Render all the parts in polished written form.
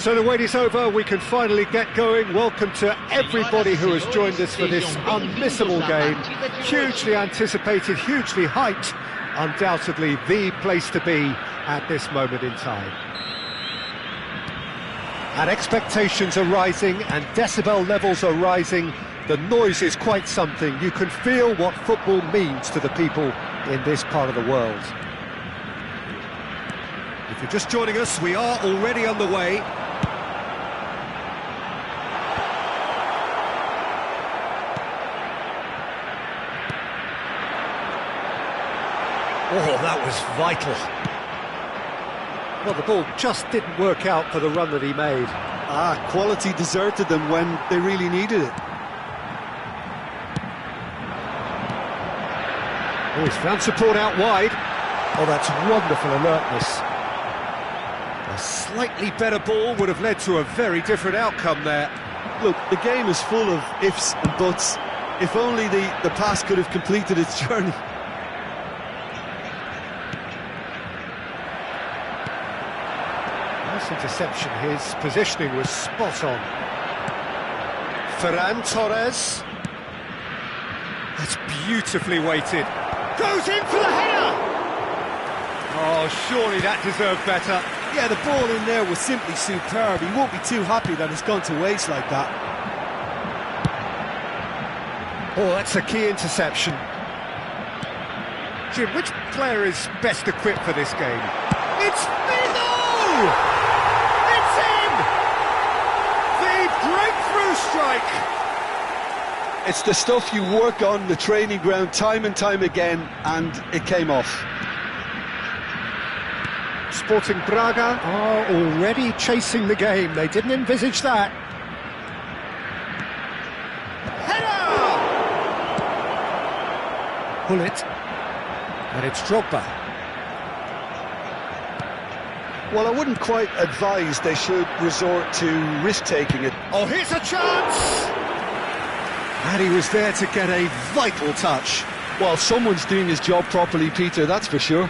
So the wait is over, we can finally get going. Welcome to everybody who has joined us for this unmissable game. Hugely anticipated, hugely hyped, undoubtedly the place to be at this moment in time. And expectations are rising and decibel levels are rising. The noise is quite something. You can feel what football means to the people in this part of the world. If you're just joining us, we are already on the way. Oh, that was vital. Well, the ball just didn't work out for the run that he made. Quality deserted them when they really needed it. Oh, he's found support out wide. Oh, that's wonderful alertness. A slightly better ball would have led to a very different outcome there. Look, the game is full of ifs and buts. If only the pass could have completed its journey. Nice interception. His positioning was spot on. Ferran Torres. That's beautifully weighted. Goes in for the header! Oh, surely that deserved better. Yeah, the ball in there was simply superb. He won't be too happy that it's gone to waste like that. Oh, that's a key interception. Jim, which player is best equipped for this game? It's Figo! It's him! The breakthrough strike! It's the stuff you work on the training ground time and time again, and it came off. Sporting Braga are already chasing the game. They didn't envisage that. Header! Pull it. And it's Drogba. Well, I wouldn't quite advise they should resort to risk-taking it. Oh, here's a chance! And he was there to get a vital touch. Well, someone's doing his job properly, Peter, that's for sure.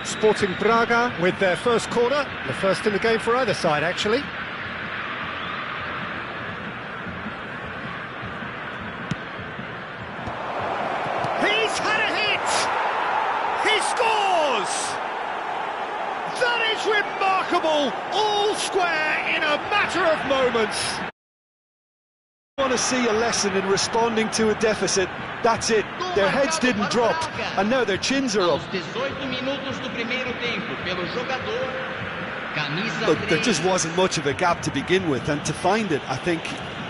Sporting Braga with their first corner, the first in the game for either side, actually. He's had a hit! He scores! That is remarkable! All square in a matter of moments. I want to see a lesson in responding to a deficit. That's it. Their heads didn't drop, and now their chins are up. Look, there just wasn't much of a gap to begin with, and to find it, I think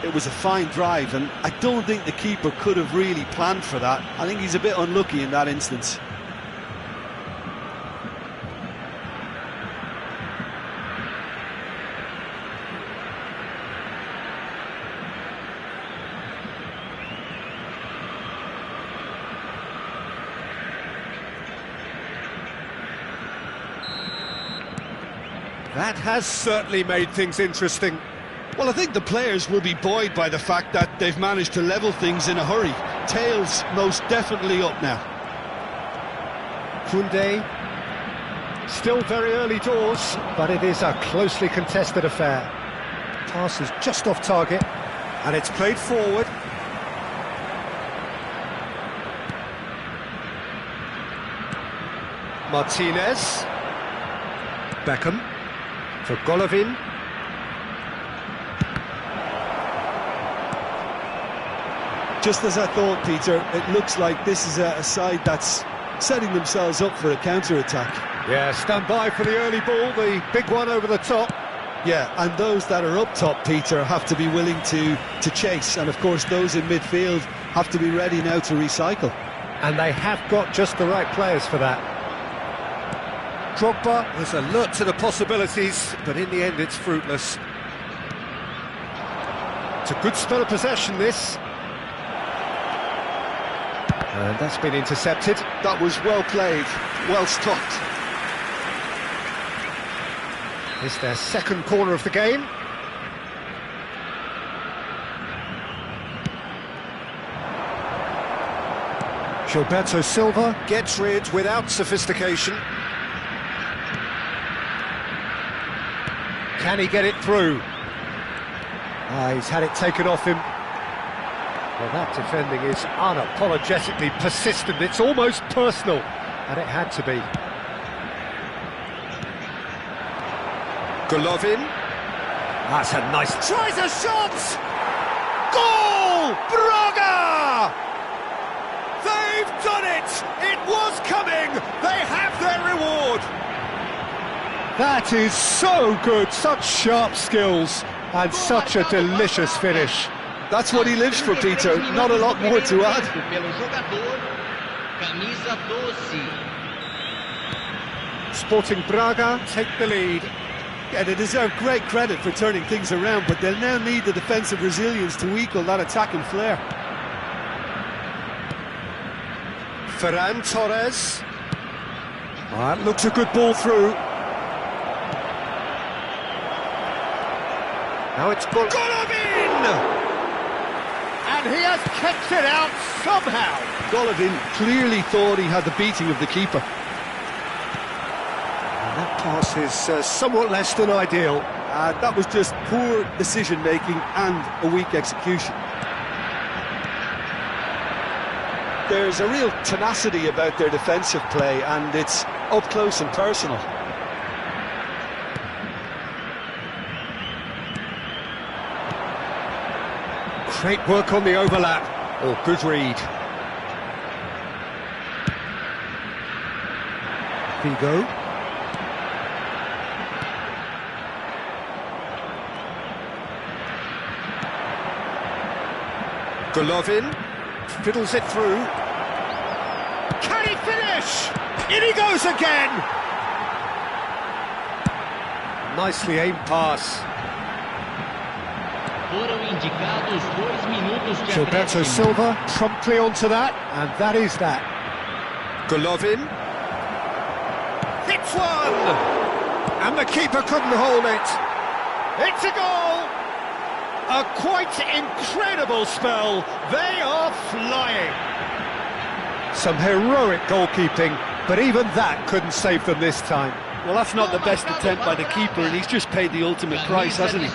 it was a fine drive, and I don't think the keeper could have really planned for that. I think he's a bit unlucky in that instance. That has certainly made things interesting. Well, I think the players will be buoyed by the fact that they've managed to level things in a hurry. Tails most definitely up now. Koundé, still very early doors, but it is a closely contested affair. Pass is just off target, and it's played forward. Martinez. Beckham. For Golovin. Just as I thought, Peter, it looks like this is a side that's setting themselves up for a counter-attack. Yeah, stand by for the early ball, the big one over the top. Yeah, and those that are up top, Peter, have to be willing to chase, and of course those in midfield have to be ready now to recycle. And they have got just the right players for that. Drogba was alert to the possibilities, but in the end it's fruitless. It's a good spell of possession, this. And that's been intercepted. That was well played, well stopped. It's their second corner of the game. Gilberto Silva gets rid without sophistication. Can he get it through? He's had it taken off him. Well, that defending is unapologetically persistent. It's almost personal, and it had to be. Golovin. That's a nice... Tries a shot! Goal! Braga! They've done it! It was coming! They have their reward! That is so good, such sharp skills, and such a delicious finish. That's what he lives for, Peter. Not a lot more to add. Sporting Braga take the lead. Yeah, they deserve great credit for turning things around, but they'll now need the defensive resilience to equal that attacking flair. Ferran Torres. That looks a good ball through. Now it's Golovin! And he has kept it out somehow. Golovin clearly thought he had the beating of the keeper. And that pass is somewhat less than ideal. That was just poor decision-making and a weak execution. There's a real tenacity about their defensive play, and it's up close and personal. Great work on the overlap. Oh, good read. Vigo. Golovin fiddles it through. Can he finish? In he goes again! Nicely aimed pass. Gilberto Silva promptly onto that, and that is that. Golovin hits one! And the keeper couldn't hold it. It's a goal! A quite incredible spell. They are flying. Some heroic goalkeeping, but even that couldn't save them this time. Well, that's not the best attempt by the keeper, and he's just paid the ultimate price, hasn't he?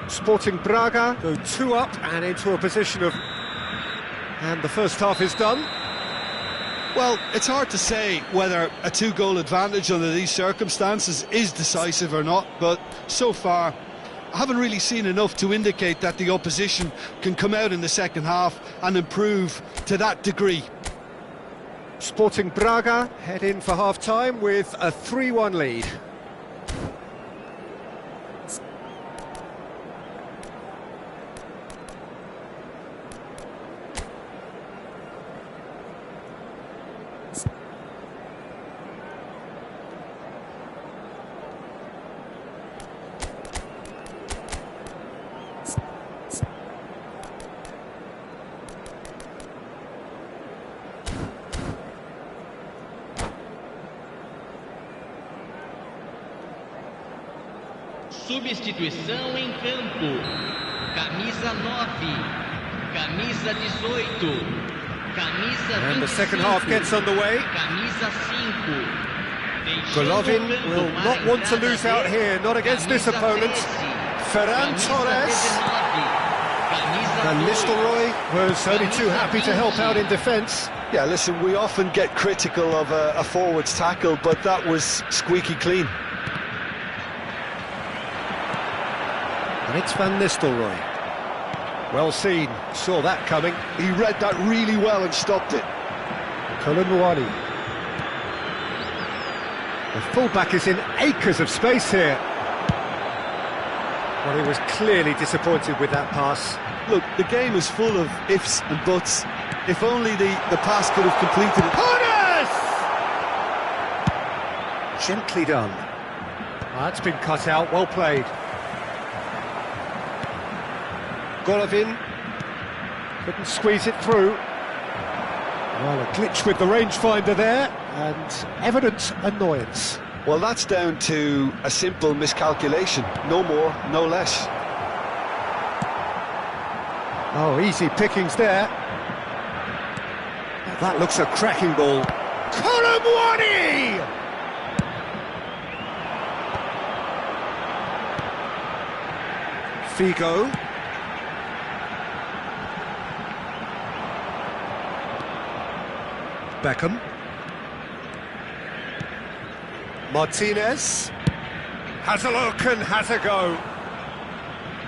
Sporting Braga go 2 up and into a position of... And the first half is done. Well, it's hard to say whether a 2-goal advantage under these circumstances is decisive or not, but so far I haven't really seen enough to indicate that the opposition can come out in the second half and improve to that degree. Sporting Braga head in for half-time with a 3-1 lead. Substituição em campo. Camisa 9, camisa 18, camisa 25. And the second half gets underway. Camisa 5. Golovin will not want to lose out here, not against this opponent. Ferran Torres. And Nistelrooy was only too happy to help out in defence. Yeah, listen, we often get critical of a forward's tackle, but that was squeaky clean. And it's Van Nistelrooy. Well seen, saw that coming. He read that really well and stopped it. Kolonwani. The fullback is in acres of space here. Well, he was clearly disappointed with that pass. Look, the game is full of ifs and buts. If only the pass could have completed it. Honest! Gently done. That's been cut out, well played. Golovin couldn't squeeze it through. Well, a glitch with the rangefinder there, and evident annoyance. Well, that's down to a simple miscalculation. No more, no less. Oh, easy pickings there. That looks a cracking ball. Colomwani! Figo. Beckham. Martinez. Has a look and has a go.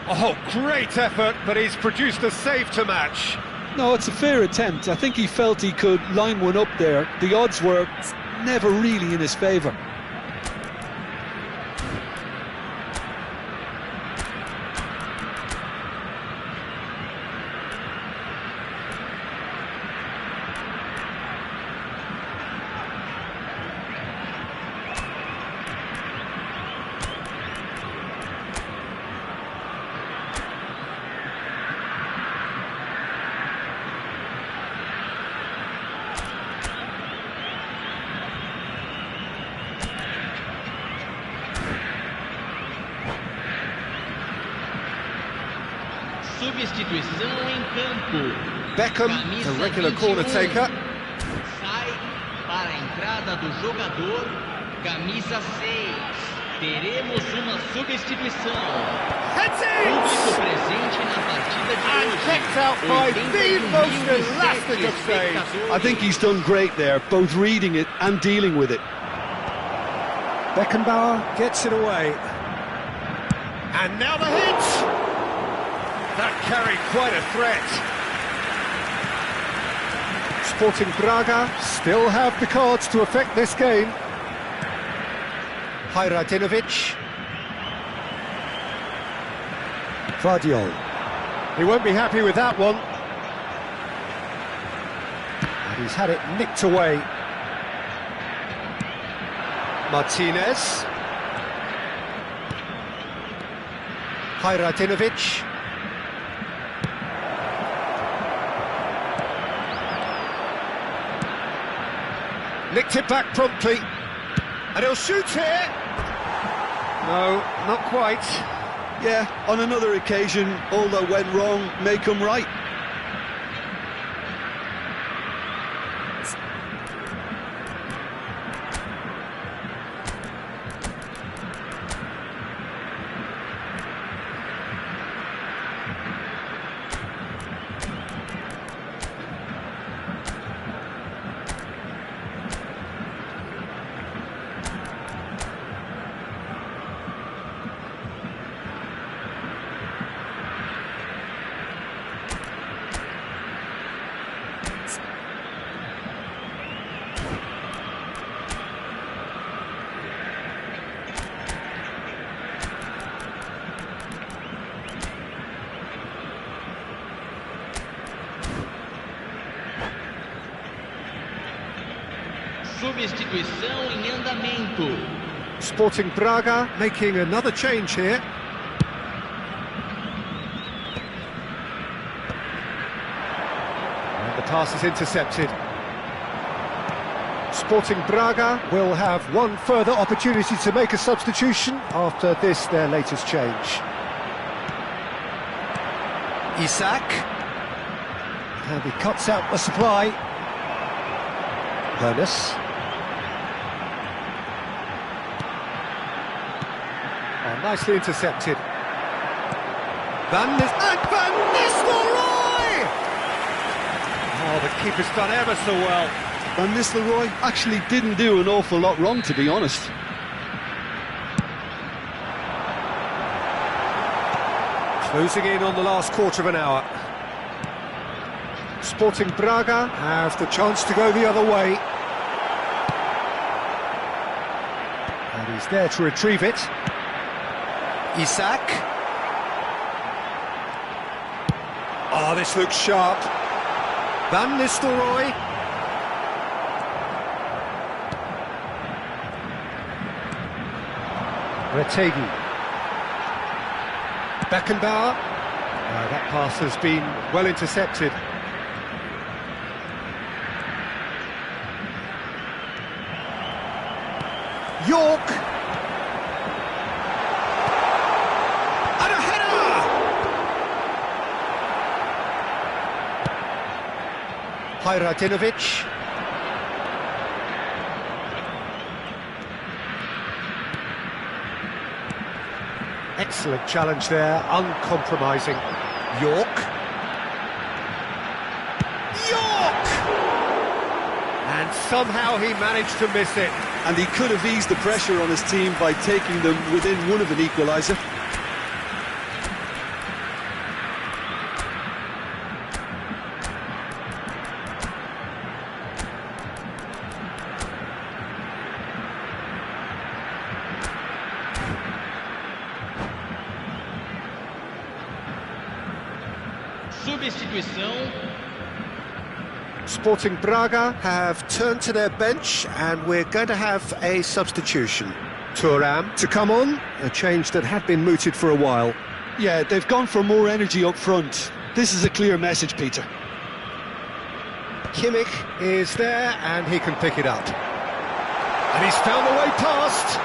Oh, great effort, but he's produced a save to match. No, it's a fair attempt. I think he felt he could line one up there. The odds were never really in his favour. Substituição em campo. Beckham, the regular corner taker. Sai para a entrada do jogador, camisa 6. Teremos uma substituição. Público presente na partida de And hoje. kicked out by the most elastic of saves. I think he's done great there, both reading it and dealing with it. Beckenbauer gets it away. And now the hit! That carried quite a threat. Sporting Braga still have the cards to affect this game. Hajradinovic. Vardiol. He won't be happy with that one. And he's had it nicked away. Martinez. Hajradinovic. Nicked it back promptly. And he'll shoot here. No, not quite. Yeah, on another occasion, all that went wrong may come right. Substituição em andamento. Sporting Braga making another change here. And the pass is intercepted. Sporting Braga will have one further opportunity to make a substitution after this, their latest change. Isak. And he cuts out the supply. Hernus. Oh, nicely intercepted. Van Nistelrooy! Oh, the keeper's done ever so well. Van Nistelrooy actually didn't do an awful lot wrong, to be honest. Closing in on the last quarter of an hour. Sporting Braga have the chance to go the other way. And he's there to retrieve it. Isak. Oh, this looks sharp. Van Nistelrooy. Retegi. Beckenbauer. That pass has been well intercepted. York. And a header! Hajradinovic. Excellent challenge there, uncompromising. York. York! And somehow he managed to miss it. And he could have eased the pressure on his team by taking them within one of an equaliser. Substituição. Sporting Braga have turned to their bench and we're going to have a substitution. Thuram to come on, a change that had been mooted for a while. Yeah, they've gone for more energy up front. This is a clear message, Peter. Kimmich is there and he can pick it up. And he's found the way past.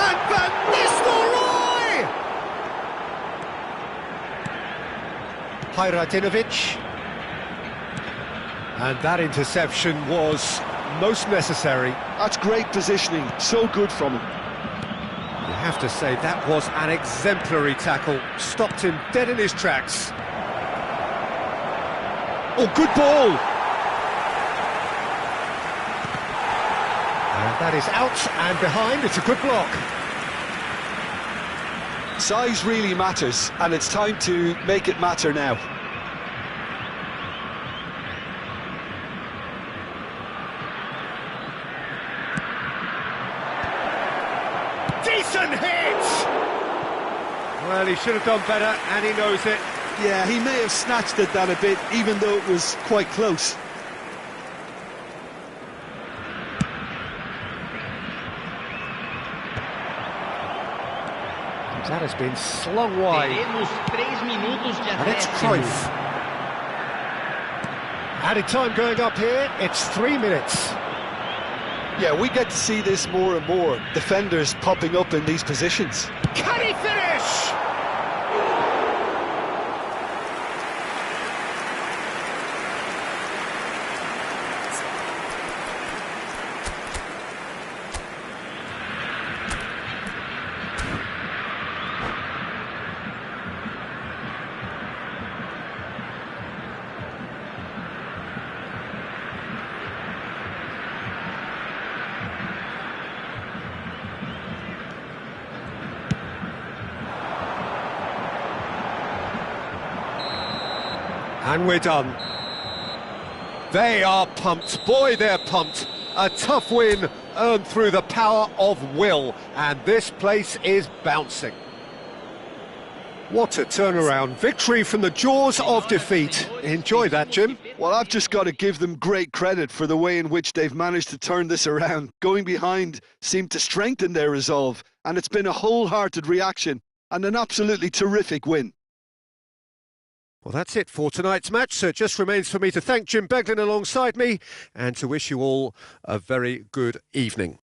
And Van Nistelrooy! Hajradinovic. And that interception was most necessary. That's great positioning, so good from him. You have to say that was an exemplary tackle. Stopped him dead in his tracks. Oh, good ball! And that is out and behind. It's a good block. Size really matters, and it's time to make it matter now. Decent hit! Well, he should have done better, and he knows it. Yeah, he may have snatched at that a bit, even though it was quite close. That has been slung wide. Teremos 3 minutos de And it's acréscimo. Cruyff. Added time going up here, it's 3 minutes. Yeah, we get to see this more and more. Defenders popping up in these positions. Can he finish? And we're done. They are pumped. Boy, they're pumped. A tough win earned through the power of will. And this place is bouncing. What a turnaround. Victory from the jaws of defeat. Enjoy that, Jim. Well, I've just got to give them great credit for the way in which they've managed to turn this around. Going behind seemed to strengthen their resolve, and it's been a wholehearted reaction and an absolutely terrific win. Well, that's it for tonight's match, so it just remains for me to thank Jim Beglin alongside me and to wish you all a very good evening.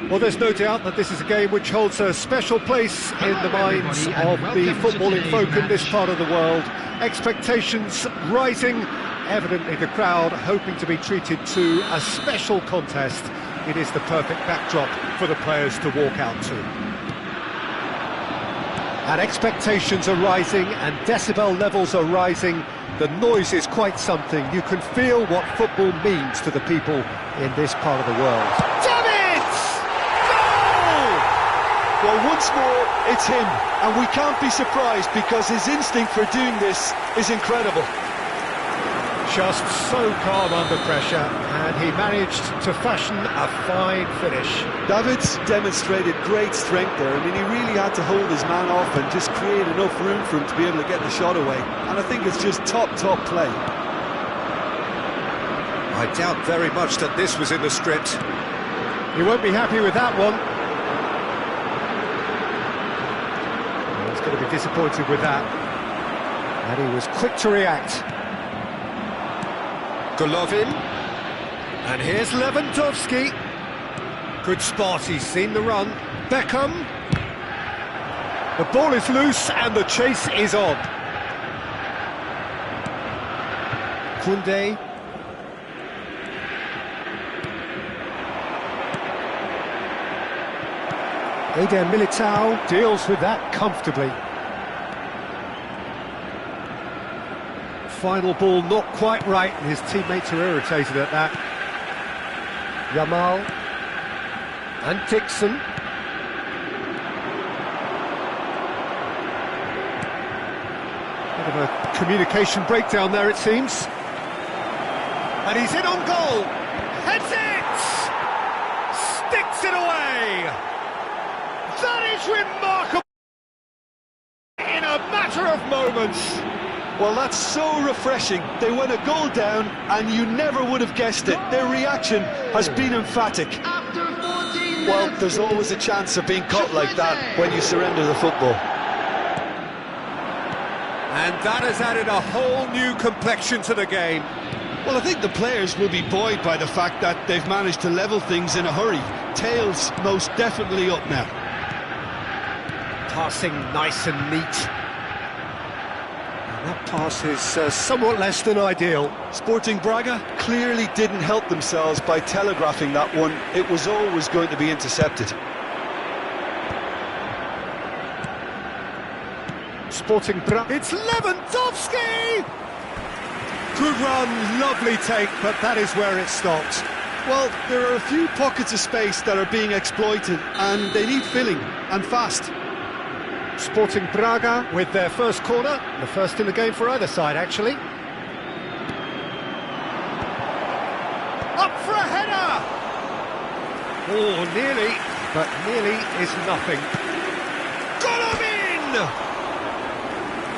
Well, there's no doubt that this is a game which holds a special place in the minds of the footballing folk in this part of the world. Expectations rising, evidently the crowd hoping to be treated to a special contest. It is the perfect backdrop for the players to walk out to. And expectations are rising and decibel levels are rising. The noise is quite something. You can feel what football means to the people in this part of the world. Damn it! Goal! Well, once more, it's him, and we can't be surprised because his instinct for doing this is incredible. Just so calm under pressure, and he managed to fashion a fine finish. David's demonstrated great strength there. I mean, he really had to hold his man off and just create enough room for him to be able to get the shot away. And I think it's just top play. I doubt very much that this was in the script. He won't be happy with that one. He's going to be disappointed with that. And he was quick to react. Golovin, and here's Lewandowski. Good spot, he's seen the run. Beckham. The ball is loose and the chase is on. Koundé. Eder Militao deals with that comfortably. Final ball not quite right, and his teammates are irritated at that. Yamal and Dixon. Bit of a communication breakdown there, it seems. And he's in on goal. Heads it! Sticks it away! That is remarkable! In a matter of moments. Well, that's so refreshing. They went a goal down and you never would have guessed it. Their reaction has been emphatic. Well, there's always a chance of being caught like that when you surrender the football. And that has added a whole new complexion to the game. Well, I think the players will be buoyed by the fact that they've managed to level things in a hurry. Tails most definitely up now. Passing nice and neat. That pass is somewhat less than ideal. Sporting Braga clearly didn't help themselves by telegraphing that one. It was always going to be intercepted. Sporting Braga. It's Lewandowski! Good run, lovely take, but that is where it stopped. Well, there are a few pockets of space that are being exploited, and they need filling, and fast. Sporting Braga with their first corner, the first in the game for either side, actually. Up for a header! Oh, nearly, but nearly is nothing. Golovin!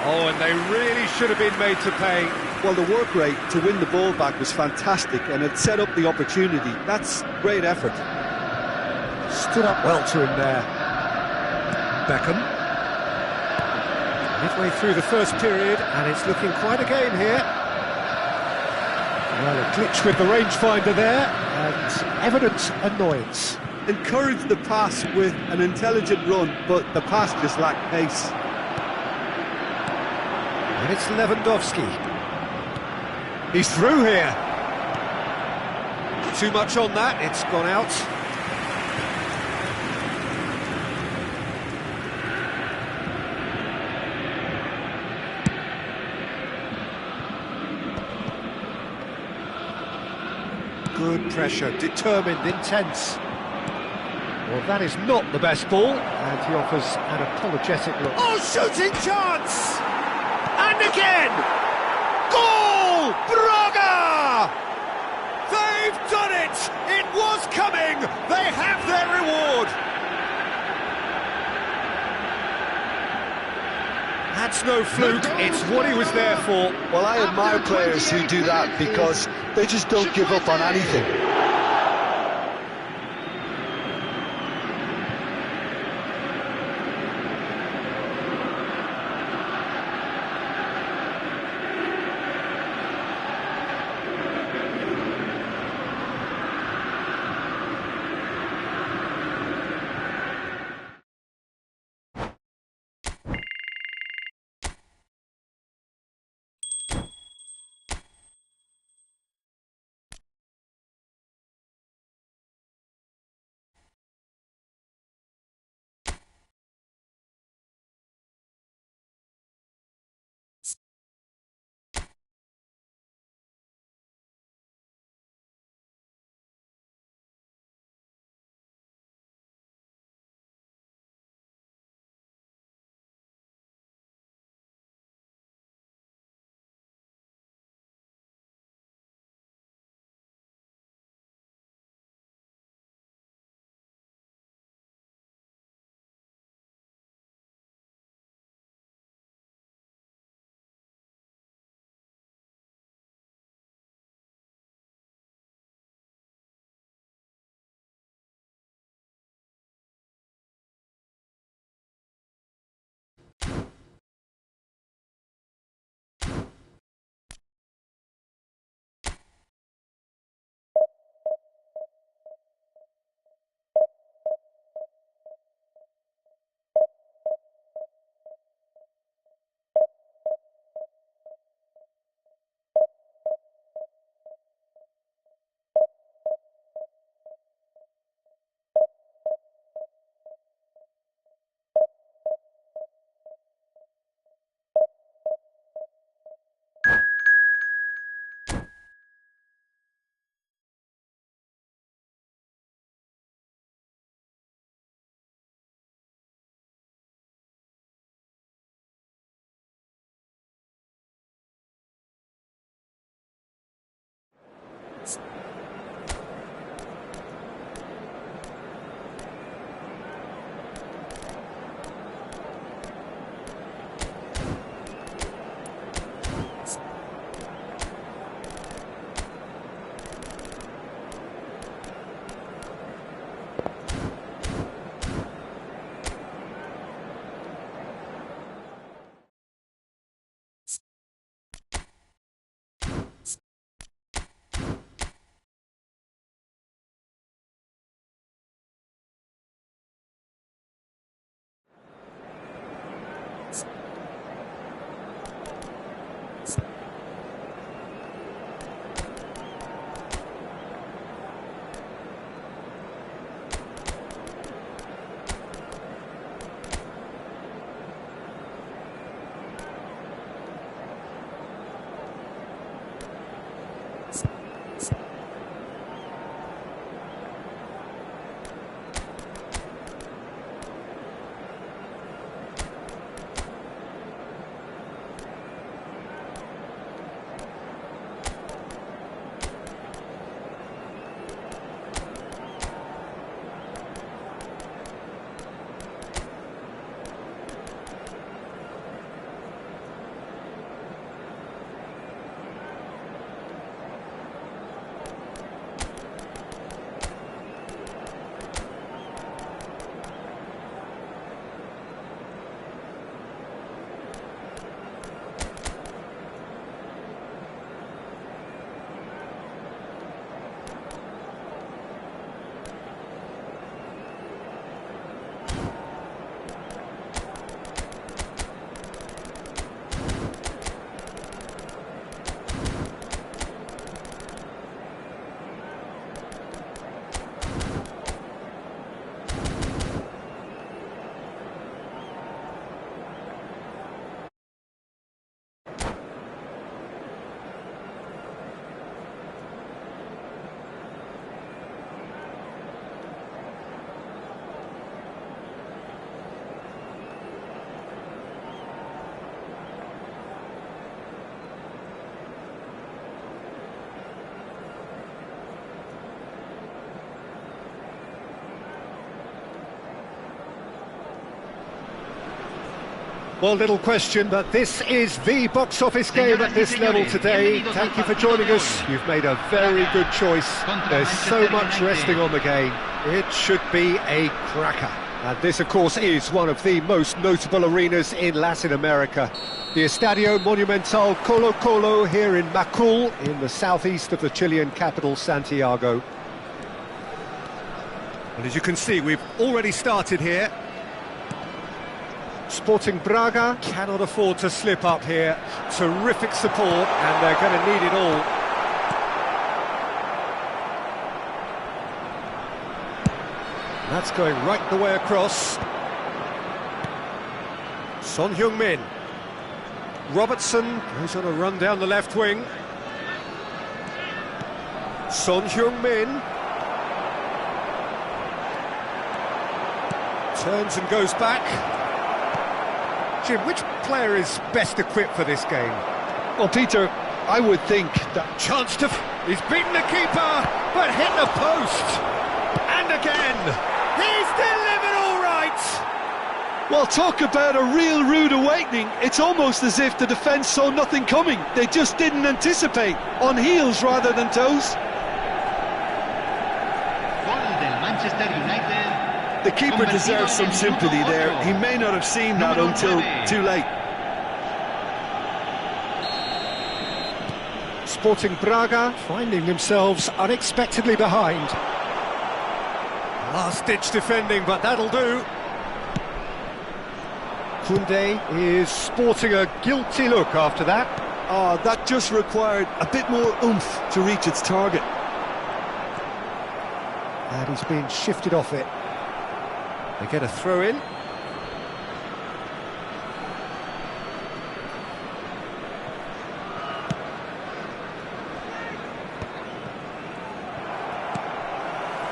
Oh, and they really should have been made to pay. Well, the work rate to win the ball back was fantastic, and it set up the opportunity. That's great effort. Stood up well to him there. Beckham. Midway through the first period, and it's looking quite a game here. Well, a glitch with the rangefinder there, and evident annoyance. Encouraged the pass with an intelligent run, but the pass just lacked pace. And it's Lewandowski. He's through here. Too much on that, it's gone out. Good pressure, determined, intense. Well, that is not the best ball, and he offers an apologetic look. Oh, shooting chance! And again! Goal! Braga! They've done it! It was coming! They have their reward! That's no fluke, it's what he was there for. Well, I admire players who do that because they just don't give up on anything. Well, little question, but this is the box office game at this level today. Thank you for joining us. You've made a very good choice. There's so much resting on the game. It should be a cracker. And this, of course, is one of the most notable arenas in Latin America. The Estadio Monumental Colo Colo here in Macul, in the southeast of the Chilean capital, Santiago. And as you can see, we've already started here. Sporting Braga cannot afford to slip up here. Terrific support, and they're going to need it all. That's going right the way across. Son Heung-min. Robertson goes on a run down the left wing. Son Heung-min. Turns and goes back. Jim, which player is best equipped for this game? Well, Peter, I would think that... Chance to... He's beaten the keeper, but hit the post. And again. He's delivered all right. Well, talk about a real rude awakening. It's almost as if the defence saw nothing coming. They just didn't anticipate. On heels rather than toes. The keeper deserves some sympathy there. He may not have seen that until too late. Sporting Braga finding themselves unexpectedly behind. Last-ditch defending, but that'll do. Koundé is sporting a guilty look after that. That just required a bit more oomph to reach its target. And he's been shifted off it. They get a throw in.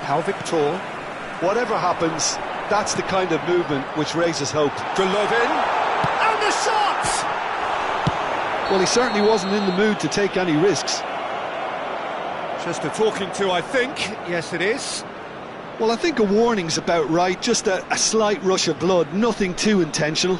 Pau Victor. Whatever happens, that's the kind of movement which raises hope. Golovin. And the shot! Well, he certainly wasn't in the mood to take any risks. Just a talking to, I think. Yes, it is. Well, I think a warning's about right, just a slight rush of blood, nothing too intentional.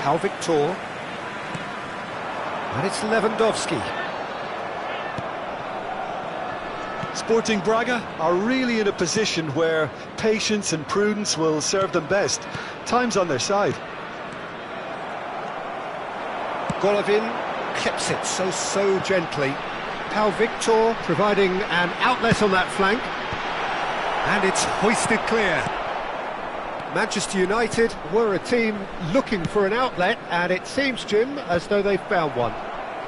Pau Victor. And it's Lewandowski. Sporting Braga are really in a position where patience and prudence will serve them best. Time's on their side. Golovin clips it so gently. Pau Victor providing an outlet on that flank. And it's hoisted clear. Manchester United were a team looking for an outlet, and it seems, Jim, as though they've found one.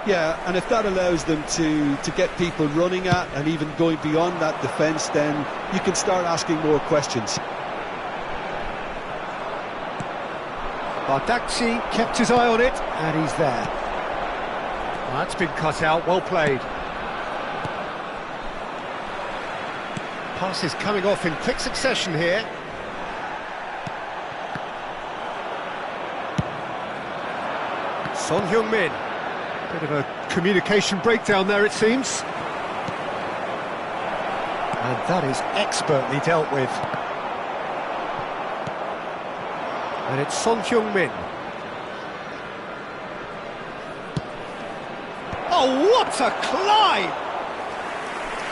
Yeah, and if that allows them to get people running at and even going beyond that defence, then you can start asking more questions. Bardakci kept his eye on it, and he's there. Well, that's been cut out, well played. Passes coming off in quick succession here. Son Heung-min. Bit of a communication breakdown there, it seems. And that is expertly dealt with. And it's Son Heung-min. Oh, what a climb!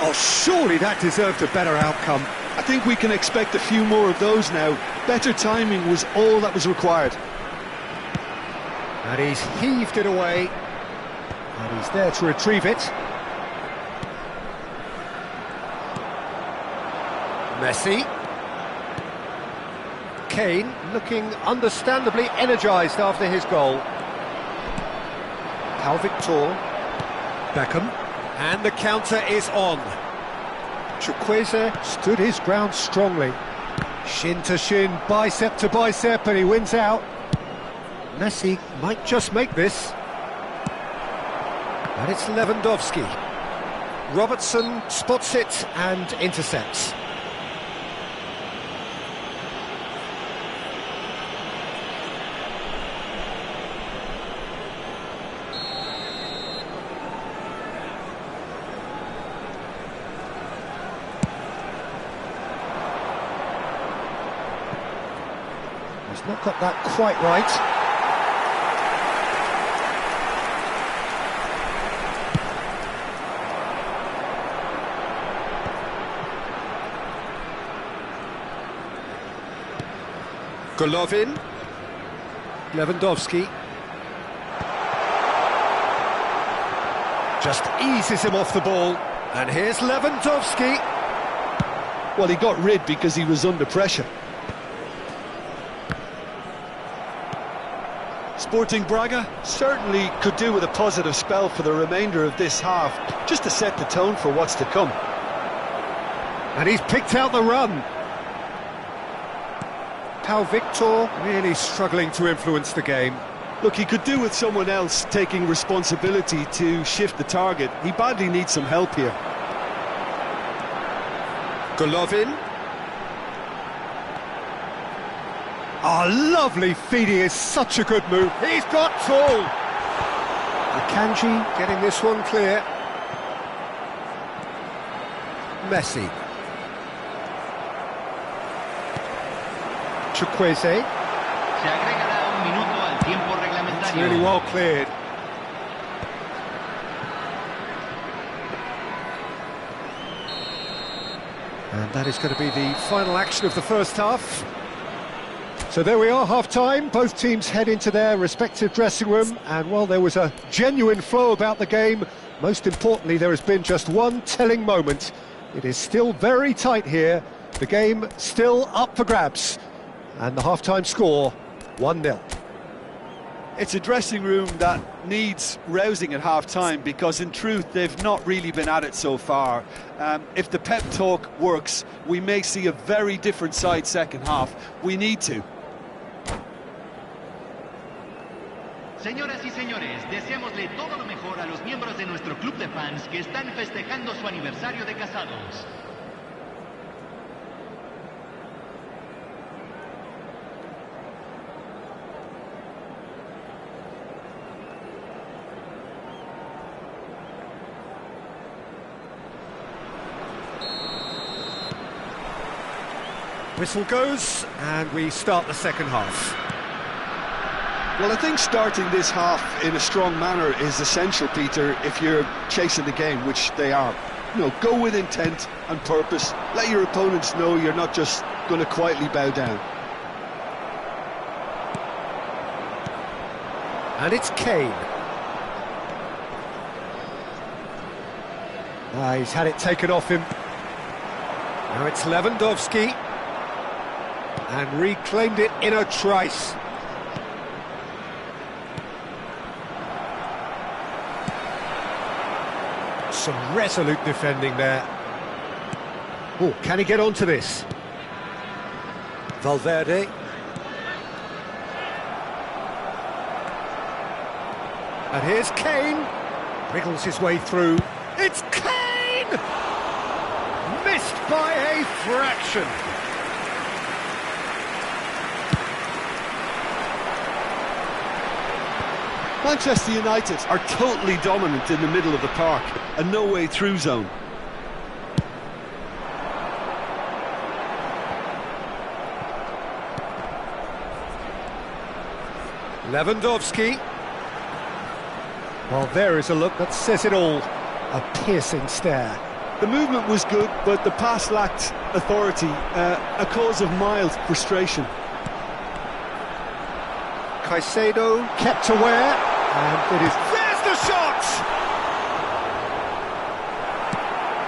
Oh, surely that deserved a better outcome. I think we can expect a few more of those now. Better timing was all that was required. And he's heaved it away. And he's there to retrieve it. Messi. Kane looking understandably energised after his goal. Pau Victor. Beckham. And the counter is on. Chukwueze stood his ground strongly. Shin to shin, bicep to bicep, and he wins out. Messi might just make this. And it's Lewandowski. Robertson spots it and intercepts. He's not got that quite right. Golovin. Lewandowski. Just eases him off the ball. And here's Lewandowski. Well, he got rid because he was under pressure. Sporting Braga certainly could do with a positive spell for the remainder of this half, just to set the tone for what's to come. And he's picked out the run. Pau Victor really struggling to influence the game. Look, he could do with someone else taking responsibility to shift the target. He badly needs some help here. Golovin. Oh, lovely feeding is such a good move. He's got tall. Akanji getting this one clear. Messi. Chukwueze. Se agregará un minuto al tiempo reglamentario. It's really well cleared. And that is going to be the final action of the first half. So there we are, half-time. Both teams head into their respective dressing room, and while there was a genuine flow about the game, most importantly there has been just one telling moment. It is still very tight here, the game still up for grabs, and the half-time score 1-0. It's a dressing room that needs rousing at half-time, because in truth they've not really been at it so far. If the pep talk works, we may see a very different side second half. We need to. Señoras y señores, deseámosle todo lo mejor a los miembros de nuestro club de fans que están festejando su aniversario de casados. Whistle goes, and we start the second half. Well, I think starting this half in a strong manner is essential, Peter, if you're chasing the game, which they are. You know, go with intent and purpose. Let your opponents know you're not just going to quietly bow down. And it's Kane. He's had it taken off him. Now it's Lewandowski. And reclaimed it in a trice. Some resolute defending there. Oh, can he get onto this? Valverde. And here's Kane. Wriggles his way through. It's Kane! Missed by a fraction. Manchester United are totally dominant in the middle of the park, a no-way through zone. Lewandowski. Well, there is a look that says it all. A piercing stare. The movement was good, but the pass lacked authority, a cause of mild frustration. Caicedo kept aware, and it is... There's the shot!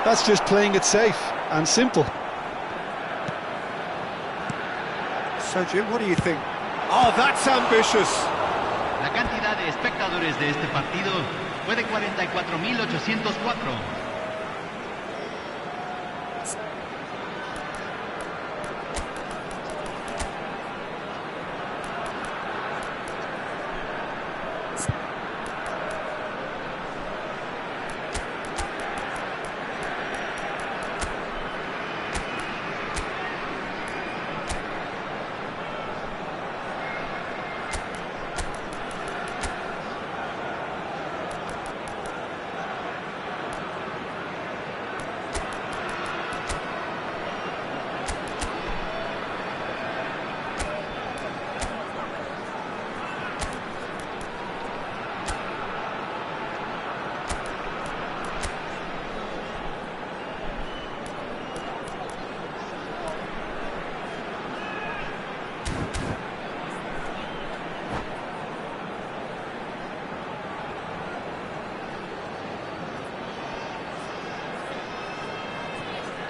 That's just playing it safe and simple. So, Jim, what do you think? Oh, that's ambitious. La cantidad de de espectadores de este partido fue de 44.804.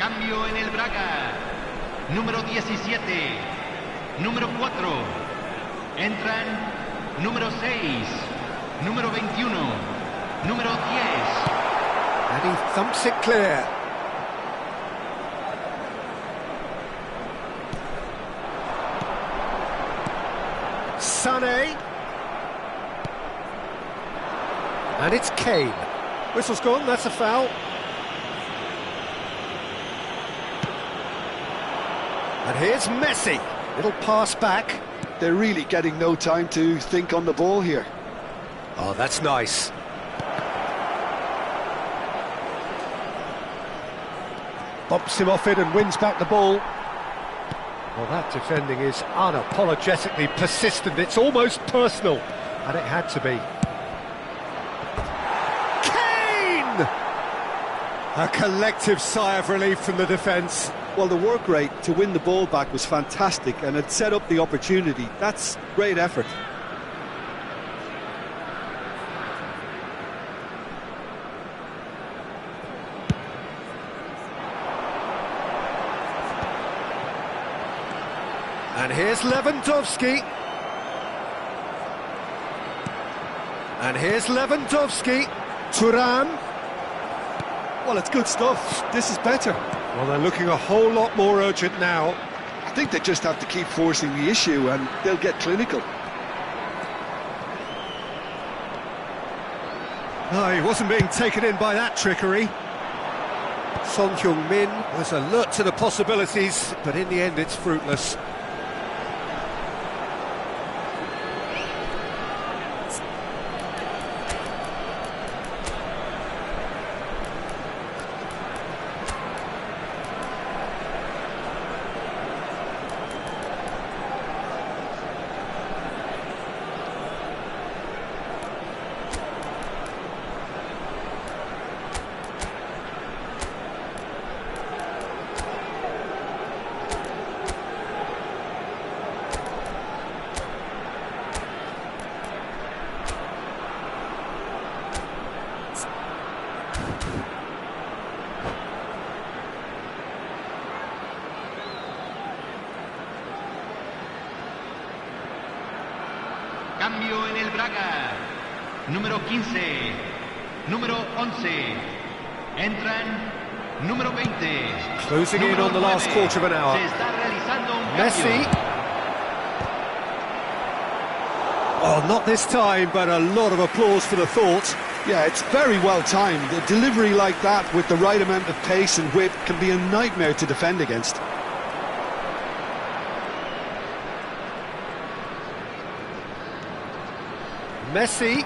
Cambio en el Braga. Número 17. Número 4. Entran número 6. Número 21. Número 10. And he thumps it clear. Sané. And it's Kane. Whistle's gone, that's a foul. And here's Messi. Little pass back. They're really getting no time to think on the ball here. Oh, that's nice. Bumps him off it and wins back the ball. Well, that defending is unapologetically persistent. It's almost personal. And it had to be. Kane! A collective sigh of relief from the defence. Well, the work rate to win the ball back was fantastic and it set up the opportunity. That's great effort. And here's Lewandowski. And here's Lewandowski. Thuram. Well, it's good stuff. This is better. Well, they're looking a whole lot more urgent now. I think they just have to keep forcing the issue and they'll get clinical. Oh, he wasn't being taken in by that trickery. Son Heung-min was alert to the possibilities, but in the end it's fruitless. Cambio en el Braga. Número 15. Número 11. Entran número 20. Closing in on the last quarter of an hour. Se está realizando un Messi. cambio. Oh, not this time, but a lot of applause for the thought. Yeah, it's very well timed. A delivery like that with the right amount of pace and whip can be a nightmare to defend against. Messi.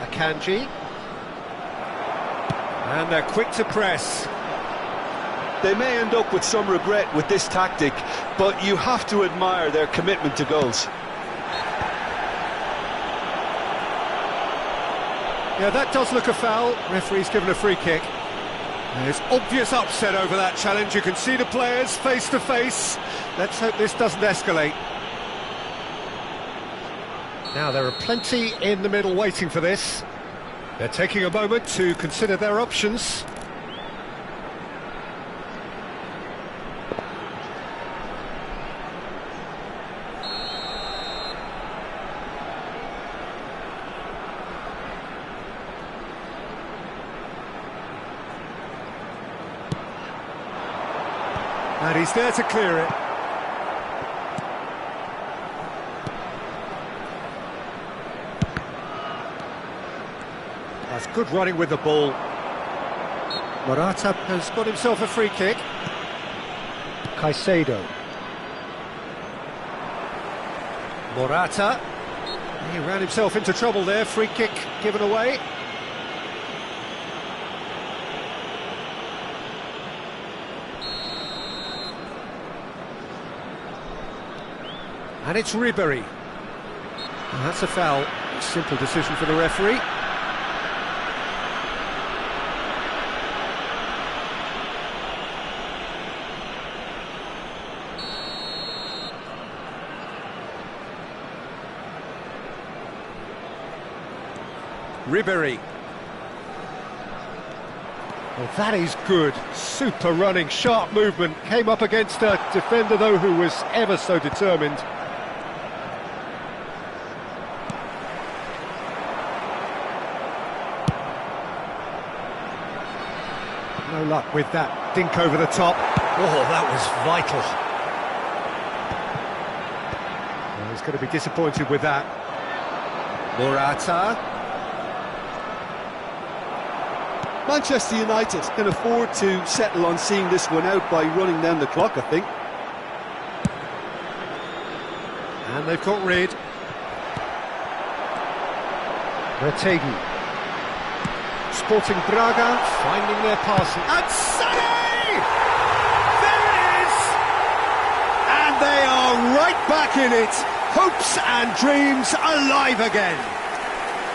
Akanji. And they're quick to press. They may end up with some regret with this tactic, but you have to admire their commitment to goals. Yeah, that does look a foul. Referee's given a free kick. There's obvious upset over that challenge. You can see the players face to face. Let's hope this doesn't escalate. Now, there are plenty in the middle waiting for this. They're taking a moment to consider their options. And he's there to clear it. That's good running with the ball. Morata has got himself a free kick. Caicedo. Morata. He ran himself into trouble there. Free kick given away. And it's Ribery. And that's a foul. Simple decision for the referee. Ribery. Well, that is good. Super running, sharp movement. Came up against a defender, though, who was ever so determined. No luck with that dink over the top. Oh, that was vital. Well, he's going to be disappointed with that. Morata. Manchester United can afford to settle on seeing this one out by running down the clock, I think. And they've got rid. Retegi. Sporting Braga finding their passing. And Sané! There it is! And they are right back in it. Hopes and dreams alive again.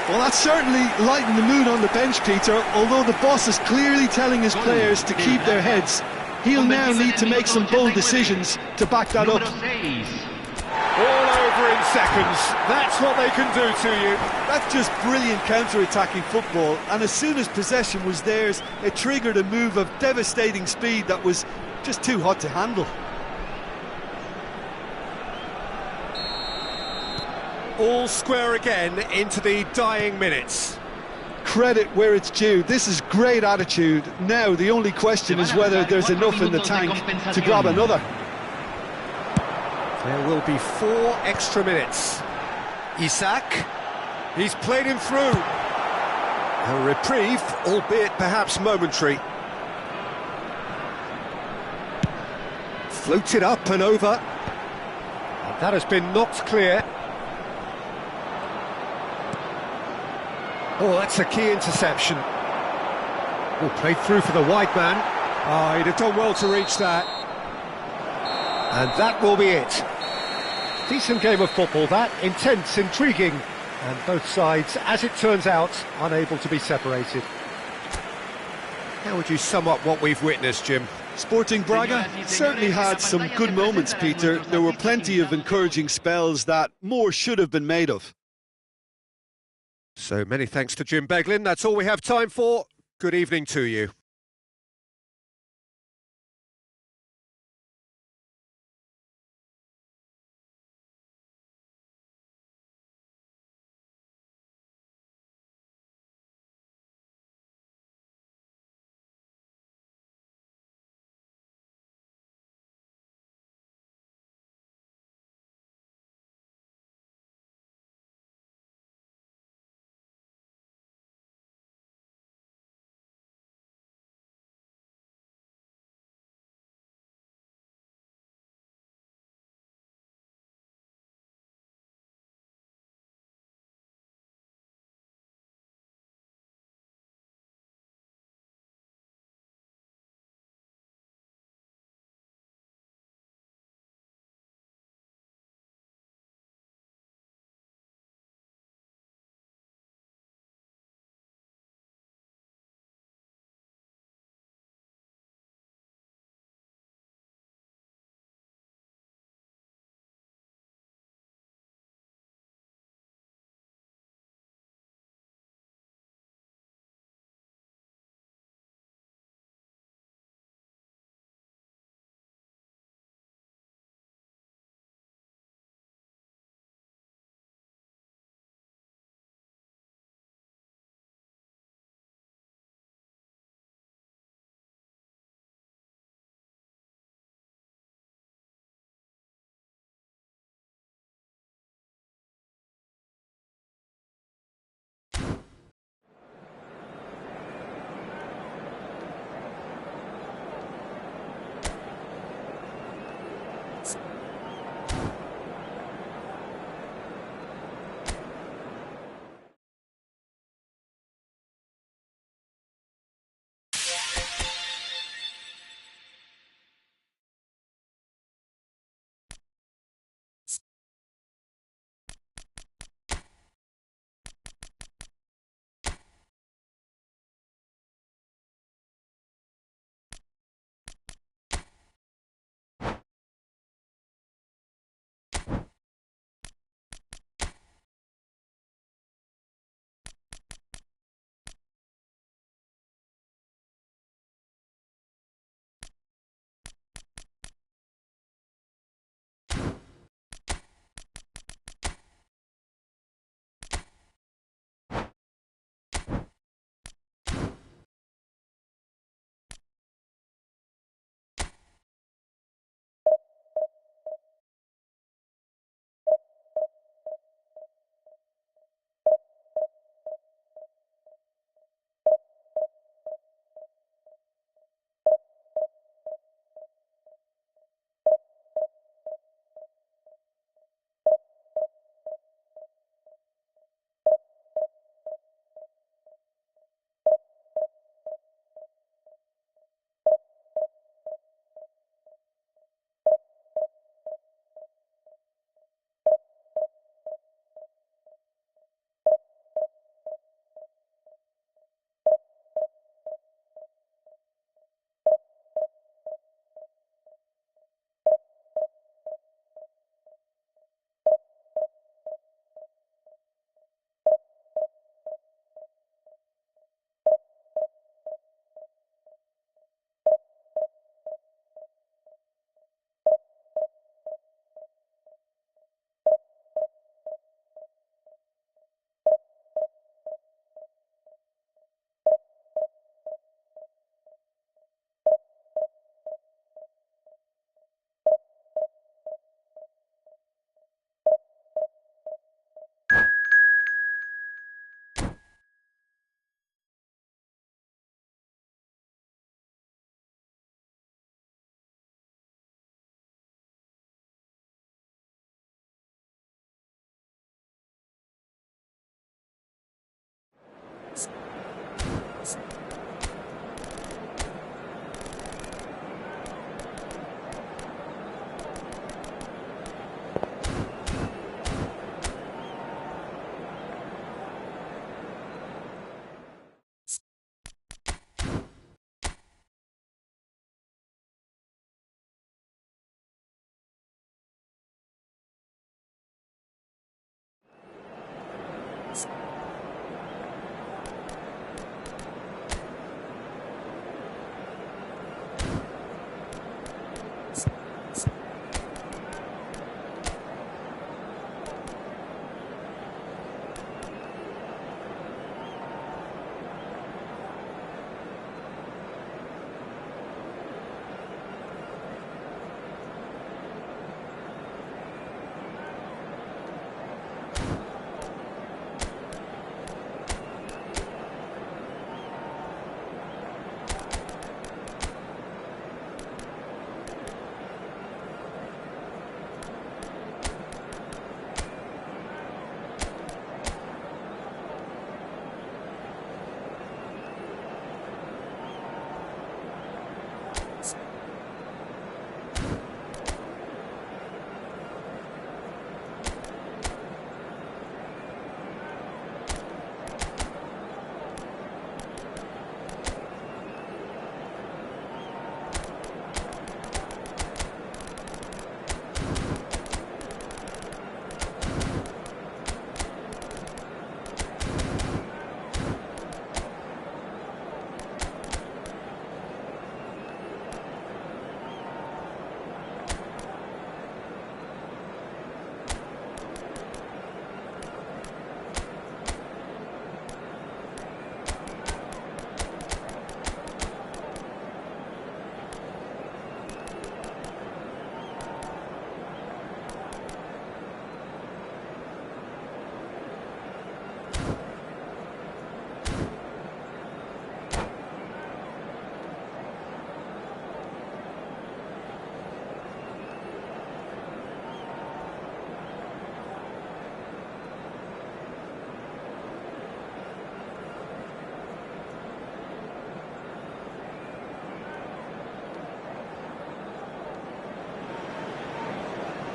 Well, that's certainly lightened the mood on the bench, Peter. Although the boss is clearly telling his players to keep their heads, he'll now need to make some bold decisions to back that up. All over in seconds. That's what they can do to you. That's just brilliant counter-attacking football, and as soon as possession was theirs, it triggered a move of devastating speed that was just too hot to handle. All square again into the dying minutes. Credit where it's due. This is great attitude. Now the only question is whether there's enough in the tank to grab another. There will be 4 extra minutes. Isak, he's played him through. A reprieve, albeit perhaps momentary. Floated up and over. That has been knocked clear. Oh, that's a key interception. Oh, played through for the wide man. Oh, he'd have done well to reach that. And that will be it. Decent game of football, that. Intense, intriguing. And both sides, as it turns out, unable to be separated. How would you sum up what we've witnessed, Jim? Sporting Braga certainly had some good moments, Peter. There were plenty of encouraging spells that more should have been made of. So many thanks to Jim Beglin. That's all we have time for. Good evening to you.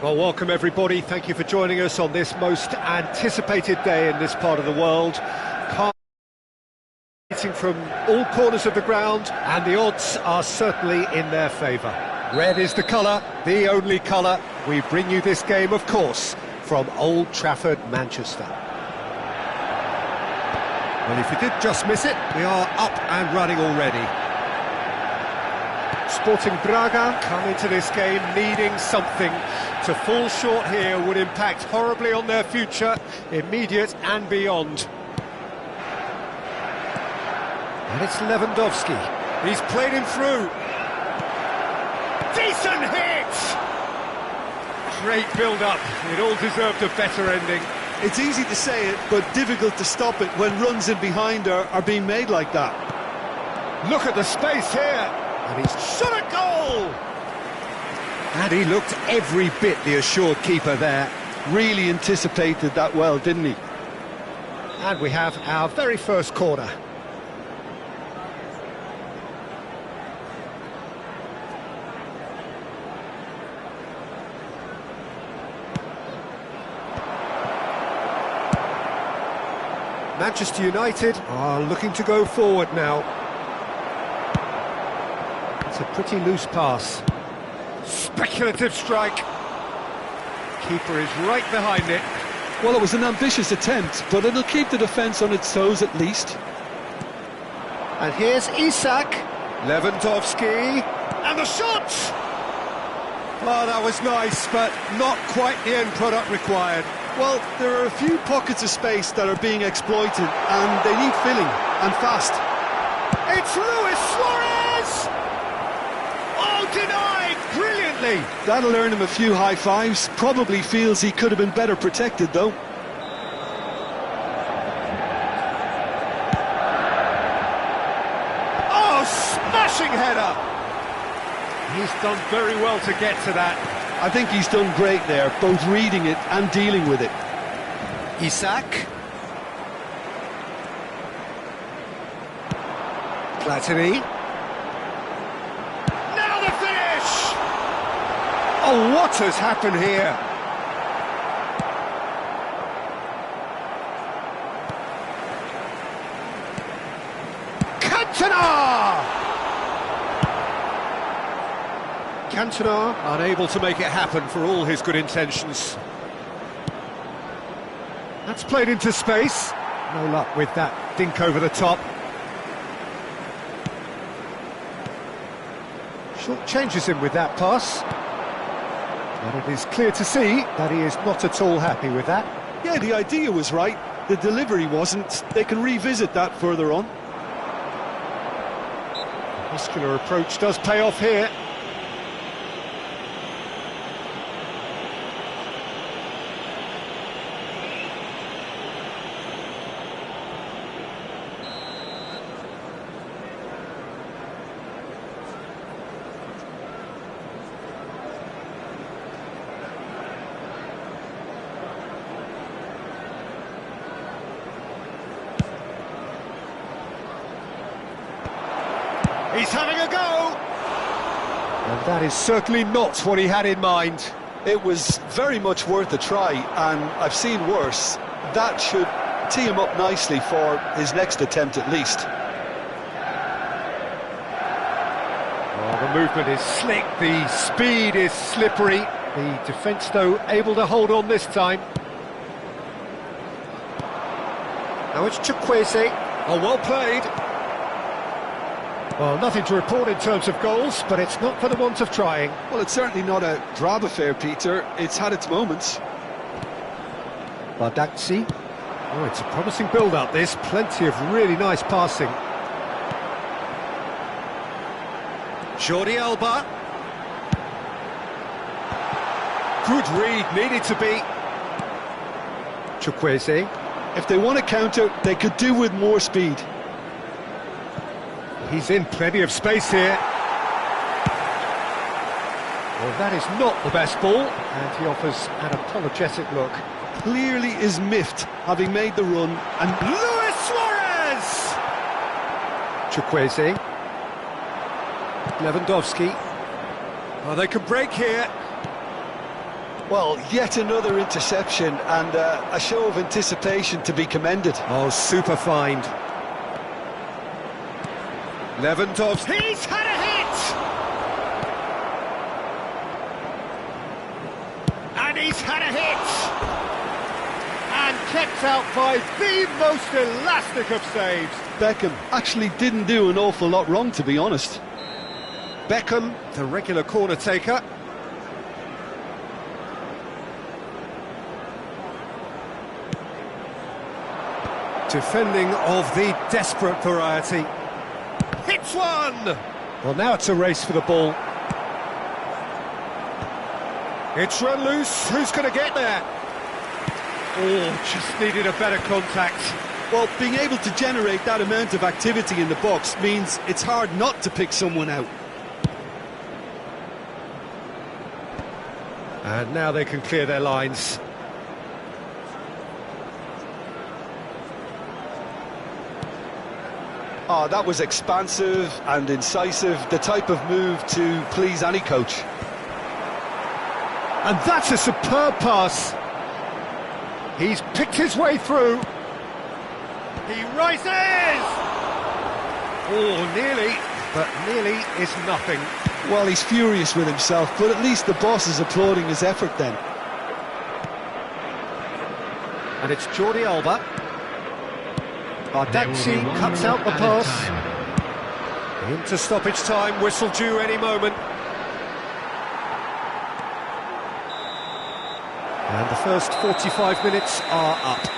Well, welcome everybody. Thank you for joining us on this most anticipated day in this part of the world. From all corners of the ground, and the odds are certainly in their favour. Red is the colour, the only colour. We bring you this game, of course, from Old Trafford, Manchester. Well, if you did just miss it, we are up and running already. Sporting Braga come into this game needing something. To fall short here would impact horribly on their future, immediate and beyond. And it's Lewandowski. He's played him through. Decent hit! Great build-up. It all deserved a better ending. It's easy to say it, but difficult to stop it when runs in behind are being made like that. Look at the space here. And he's shot a goal! And he looked every bit the assured keeper there. Really anticipated that well, didn't he? And we have our very first corner. Manchester United are looking to go forward now. It's a pretty loose pass. Speculative strike. Keeper is right behind it. Well, it was an ambitious attempt, but it'll keep the defence on its toes at least. And here's Isak. Lewandowski. And the shot! Oh, that was nice, but not quite the end product required. Well, there are a few pockets of space that are being exploited, and they need filling, and fast. It's Luis Suarez! Oh, denied! Brilliantly! That'll earn him a few high fives. Probably feels he could have been better protected, though. Oh, smashing header! He's done very well to get to that. I think he's done great there, both reading it and dealing with it. Isak. Platini. Now the finish! Oh, what has happened here? Cantona unable to make it happen for all his good intentions. That's played into space. No luck with that dink over the top. Short changes him with that pass. And it is clear to see that he is not at all happy with that. Yeah, the idea was right. The delivery wasn't. They can revisit that further on. Muscular approach does pay off here. He's having a go! And that is certainly not what he had in mind. It was very much worth a try, and I've seen worse. That should tee him up nicely for his next attempt at least. Oh, the movement is slick, the speed is slippery. The defence, though, able to hold on this time. Now it's Chukwueze. Oh, well played. Well, nothing to report in terms of goals, but it's not for the want of trying. Well, it's certainly not a drab affair, Peter. It's had its moments. Bardakci. Oh, it's a promising build-up, this. Plenty of really nice passing. Jordi Alba. Good read, needed to be. Chukwueze. If they want to counter, they could do with more speed. He's in plenty of space here. Well, that is not the best ball, and he offers an apologetic look. Clearly is miffed, having made the run, and Luis Suarez! Chukwueze. Lewandowski. Oh, they can break here. Well, yet another interception and a show of anticipation to be commended. Oh, super find. Lewandowski. He's had a hit! And he's had a hit! And kept out by the most elastic of saves. Beckham actually didn't do an awful lot wrong, to be honest. Beckham, the regular corner taker. Defending of the desperate variety. Hits one! Well, now it's a race for the ball. It's run loose. Who's going to get there? Oh, just needed a better contact. Well, being able to generate that amount of activity in the box means it's hard not to pick someone out. And now they can clear their lines. Oh, that was expansive and incisive, the type of move to please any coach. And that's a superb pass. He's picked his way through. He rises! Oh, nearly, but nearly is nothing. Well, he's furious with himself, but at least the boss is applauding his effort then. And it's Jordi Alba. Bardazzi cuts out the pass. Into stoppage time, whistle due any moment. And the first 45 minutes are up.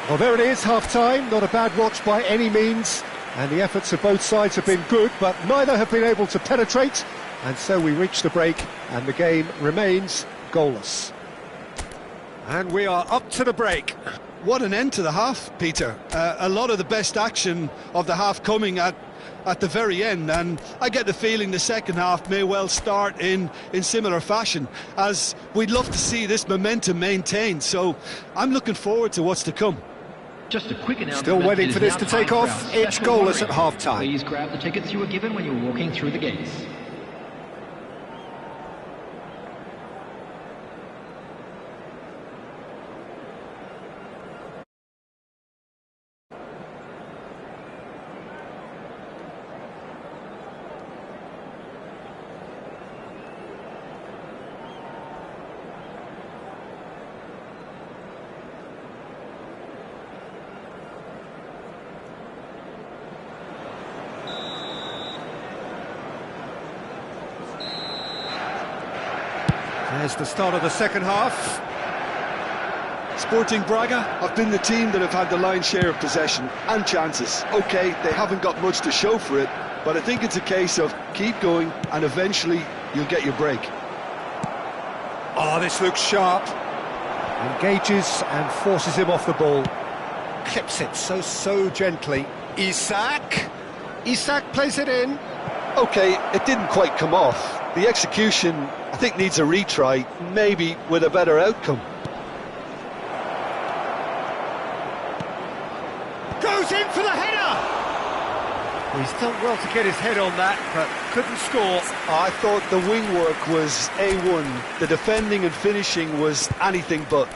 Well, there it is, half-time. Not a bad watch by any means. And the efforts of both sides have been good, but neither have been able to penetrate. And so we reach the break, and the game remains goalless. And we are up to the break. What an end to the half, Peter. A lot of the best action of the half coming at the very end, and I get the feeling the second half may well start in similar fashion, as we'd love to see this momentum maintained. So I'm looking forward to what's to come. Just a quick announcement. Still waiting for this to take off. It's goalless at half-time. Please grab the tickets you were given when you were walking through the gates. There's the start of the second half. Sporting Braga have been the team that have had the lion's share of possession and chances. OK, they haven't got much to show for it, but I think it's a case of keep going and eventually you'll get your break. Oh, this looks sharp. Engages and forces him off the ball. Clips it so gently. Isak plays it in. OK, it didn't quite come off. The execution, I think, needs a retry, maybe with a better outcome. Goes in for the header! He's done well to get his head on that, but couldn't score. I thought the wing work was A1. The defending and finishing was anything but.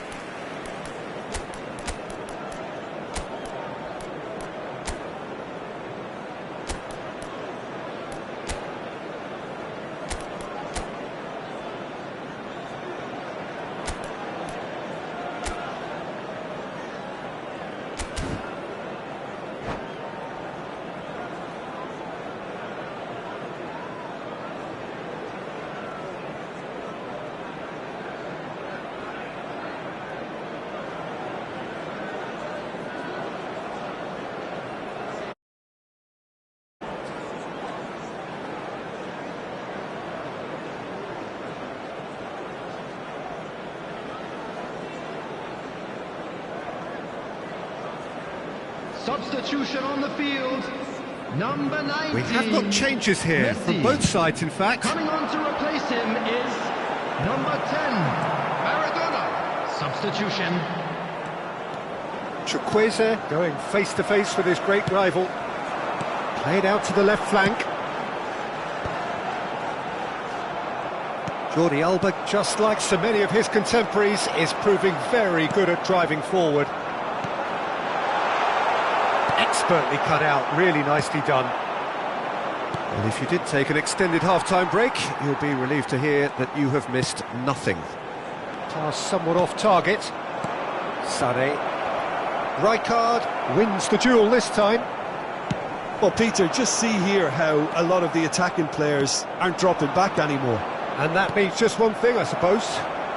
Substitution on the field, number 19. We have got changes here Messi. from both sides, in fact. Coming on to replace him is number 10, Maradona. Substitution. Chukwueze going face-to-face with his great rival. Played out to the left flank. Jordi Alba, just like so many of his contemporaries, is proving very good at driving forward. Expertly cut out, really nicely done. Well, if you did take an extended half-time break, you'll be relieved to hear that you have missed nothing. Pass somewhat off target. Sane. Rijkaard wins the duel this time. Well, Peter, just see here how a lot of the attacking players aren't dropping back anymore. And that means just one thing, I suppose.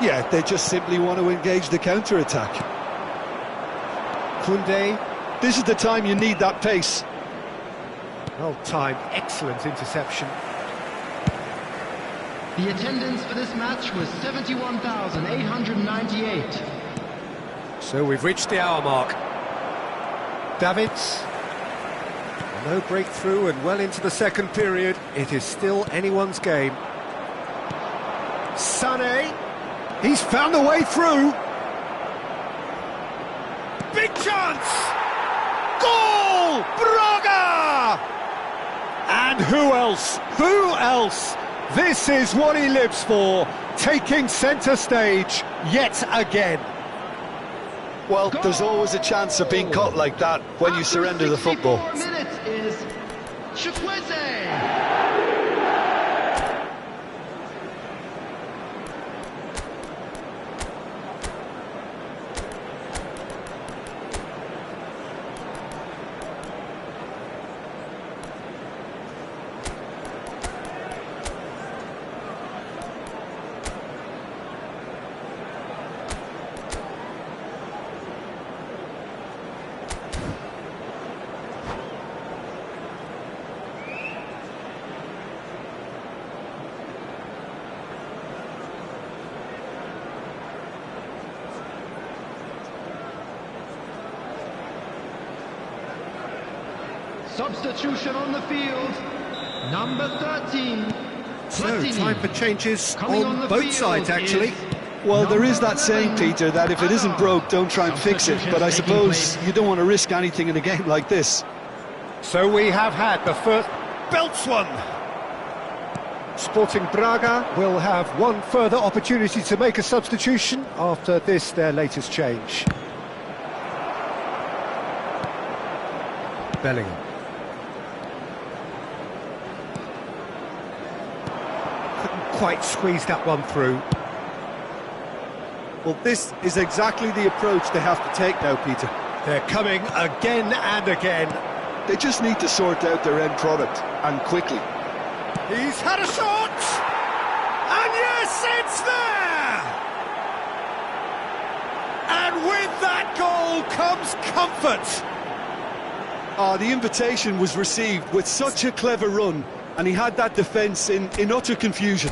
Yeah, they just simply want to engage the counter-attack. Koundé. This is the time you need that pace. Well timed, excellent interception. The attendance for this match was 71,898. So we've reached the hour mark. Davids. No breakthrough and well into the second period. It is still anyone's game. Sané. He's found a way through. Big chance! Goal! Braga! And who else? Who else? This is what he lives for, taking centre stage yet again. Well, there's always a chance of being caught like that when you surrender the football. Minutes is Chukwueze. Substitution on the field, number 13. So, time for changes on both sides, actually. Well, there is that saying, Peter, that if it isn't broke, don't try and fix it. But I suppose you don't want to risk anything in a game like this. So we have had the first belts one. Sporting Braga will have one further opportunity to make a substitution after this, their latest change. Bellingham. Couldn't quite squeeze that one through. Well, this is exactly the approach they have to take now, Peter. They're coming again and again. They just need to sort out their end product, and quickly. He's had a shot! And yes, it's there! And with that goal comes comfort. The invitation was received with such a clever run, and he had that defence in utter confusion.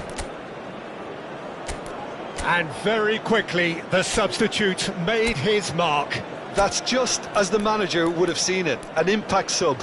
And very quickly, the substitute made his mark. That's just as the manager would have seen it, an impact sub.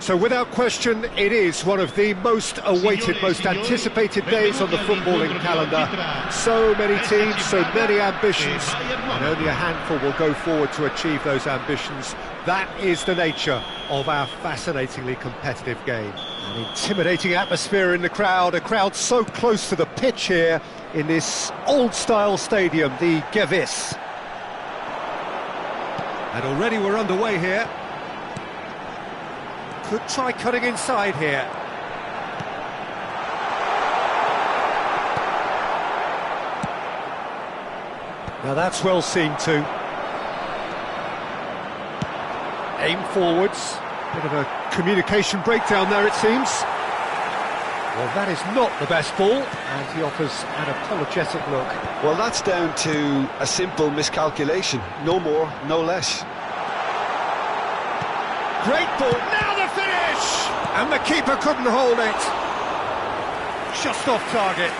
So without question, it is one of the most awaited, most anticipated days on the footballing calendar. So many teams, so many ambitions, and only a handful will go forward to achieve those ambitions. That is the nature of our fascinatingly competitive game. An intimidating atmosphere in the crowd, a crowd so close to the pitch here in this old-style stadium, the Gewiss. And already we're underway here. Could try cutting inside here. Now that's well seen too. Aim forwards. Bit of a communication breakdown there, it seems. Well, that is not the best ball, and he offers an apologetic look. Well, that's down to a simple miscalculation. No more, no less. Great ball, now the finish! And the keeper couldn't hold it. Just off target.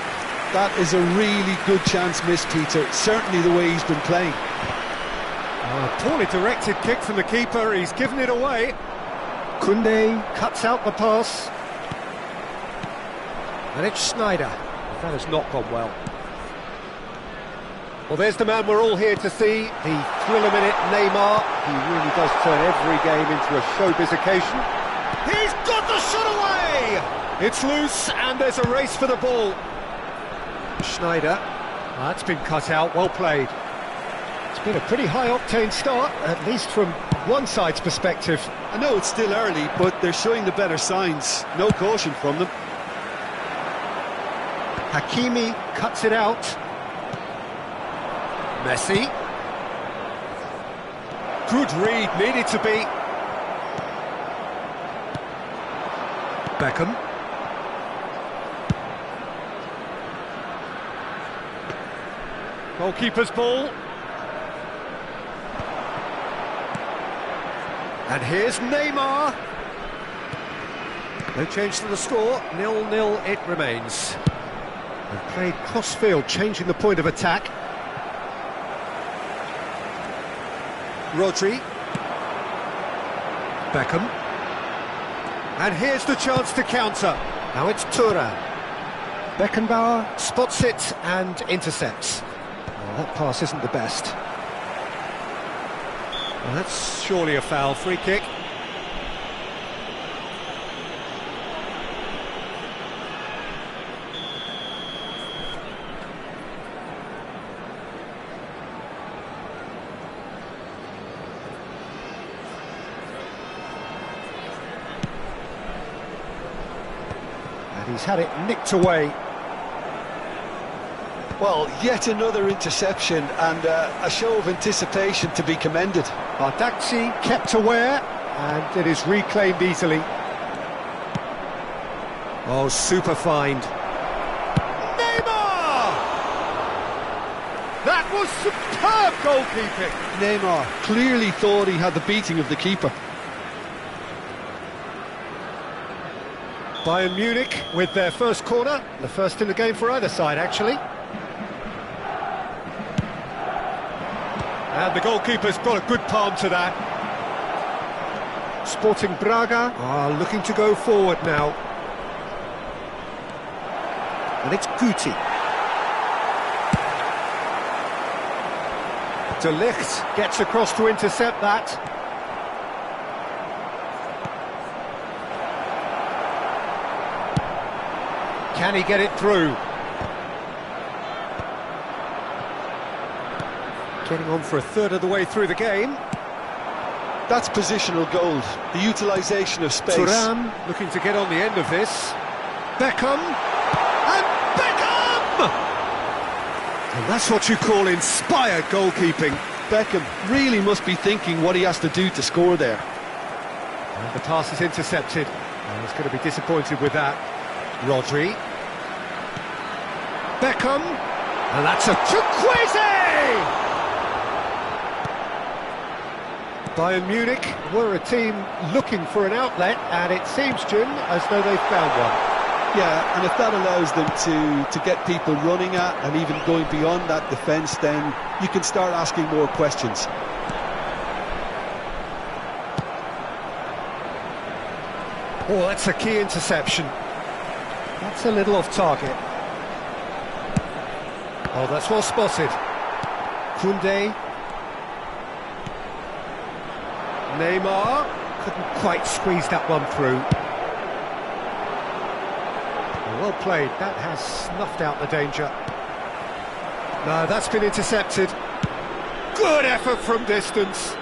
That is a really good chance missed, Peter. Certainly the way he's been playing. A poorly directed kick from the keeper, he's given it away. Koundé cuts out the pass. And it's Schneider. That has not gone well. Well, there's the man we're all here to see, the thriller-minute Neymar. He really does turn every game into a showbiz occasion. He's got the shot away! It's loose, and there's a race for the ball. Schneider. That's been cut out, well played. It's been a pretty high-octane start, at least from one side's perspective. I know it's still early, but they're showing the better signs. No caution from them. Hakimi cuts it out. Messi. Good read, needed to be. Beckham. Goalkeeper's ball. And here's Neymar. No change to the score, 0-0 it remains. They've played cross-field, changing the point of attack. Rodri. Beckham. And here's the chance to counter. Now it's Thuram. Beckenbauer spots it and intercepts. Well, that pass isn't the best. Well, that's surely a foul. Free kick. He's had it nicked away. Well, yet another interception and a show of anticipation to be commended. Bardakci kept aware, and it is reclaimed easily. Oh, super find. Neymar! That was superb goalkeeping. Neymar clearly thought he had the beating of the keeper. Bayern Munich with their first corner, the first in the game for either side, actually. And the goalkeeper's got a good palm to that. Sporting Braga are looking to go forward now. And it's Guti. De Ligt gets across to intercept that. Can he get it through? Getting on for a third of the way through the game. That's positional gold, the utilisation of space. Thuram looking to get on the end of this. Beckham! And Beckham! And that's what you call inspired goalkeeping. Beckham really must be thinking what he has to do to score there. And the pass is intercepted. And he's going to be disappointed with that. Rodri. Beckham. And that's a Chukwueze! Bayern Munich were a team looking for an outlet, and it seems, Jim, as though they've found one. Yeah, and if that allows them to get people running at and even going beyond that defence, then you can start asking more questions. Oh, that's a key interception. That's a little off target. Oh, that's well spotted. Koundé. Neymar couldn't quite squeeze that one through. Well played, that has snuffed out the danger. No, that's been intercepted. Good effort from distance.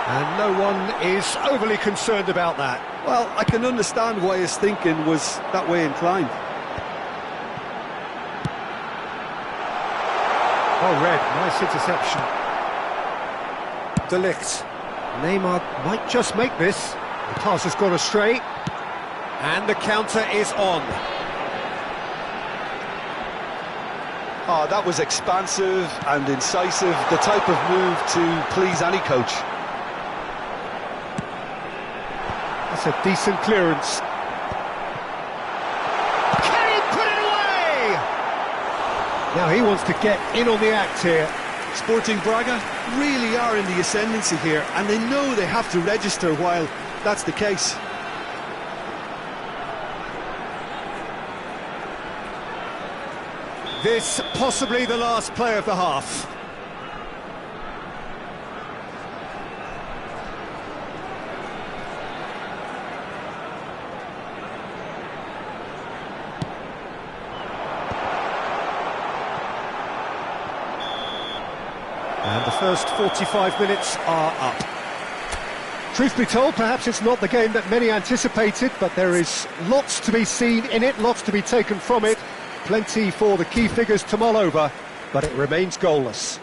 And no one is overly concerned about that. Well, I can understand why his thinking was that way inclined. Oh, Red, nice interception. De Ligt. Neymar might just make this. The pass has gone astray. And the counter is on. Oh, that was expansive and incisive, the type of move to please any coach. That's a decent clearance. Can he put it away? Now he wants to get in on the act here. Sporting Braga really are in the ascendancy here, and they know they have to register while that's the case. This possibly the last play of the half. And the first 45 minutes are up. Truth be told, perhaps it's not the game that many anticipated, but there is lots to be seen in it, lots to be taken from it. Plenty for the key figures to mull over, but it remains goalless.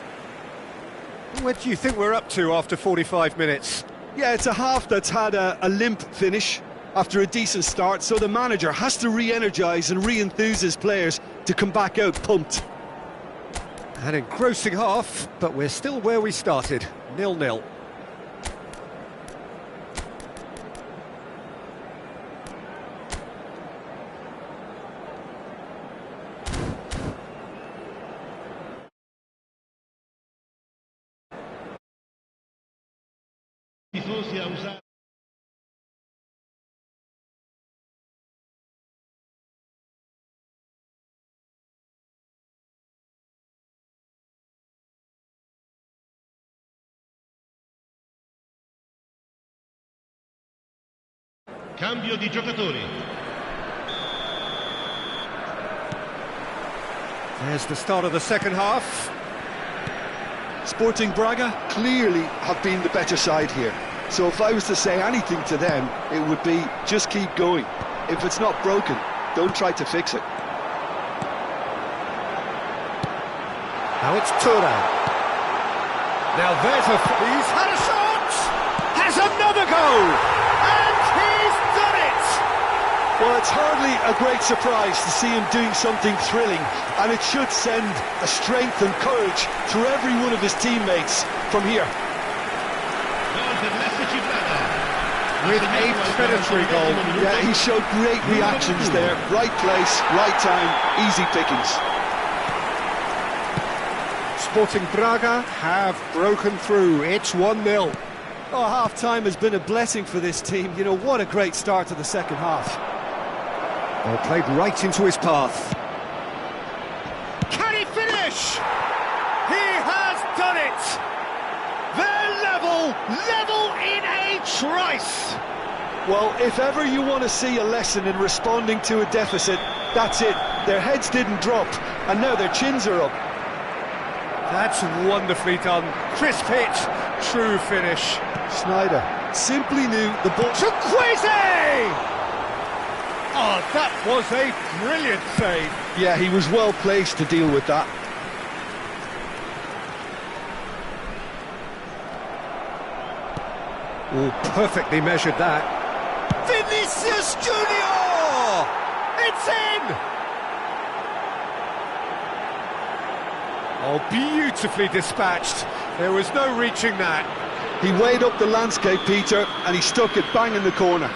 Where do you think we're up to after 45 minutes? Yeah, it's a half that's had a limp finish after a decent start, so the manager has to re-energise and re-enthuse his players to come back out pumped. An engrossing half, but we're still where we started, 0-0. Cambio di giocatori. There's the start of the second half. Sporting Braga clearly have been the better side here. So if I was to say anything to them, it would be just keep going. If it's not broken, don't try to fix it. Now it's Thuram. Now there's he's had a shot! Has another go! Well, it's hardly a great surprise to see him doing something thrilling, and it should send a strength and courage through every one of his teammates from here. With a predatory goal. Yeah, he showed great reactions there. Right place, right time, easy pickings. Sporting Braga have broken through. It's 1-0. Oh, half-time has been a blessing for this team. You know, what a great start to the second half. Well, played right into his path. Can he finish? He has done it! They're level in a trice! Well, if ever you want to see a lesson in responding to a deficit, that's it. Their heads didn't drop, and now their chins are up. That's wonderfully done. Crisp hit, true finish. Snyder simply knew the ball... Chukwueze! Oh, that was a brilliant save. Yeah, he was well placed to deal with that. Oh, perfectly measured that. Vinicius Junior! It's in! Oh, beautifully dispatched. There was no reaching that. He weighed up the landscape, Peter, and he stuck it bang in the corner.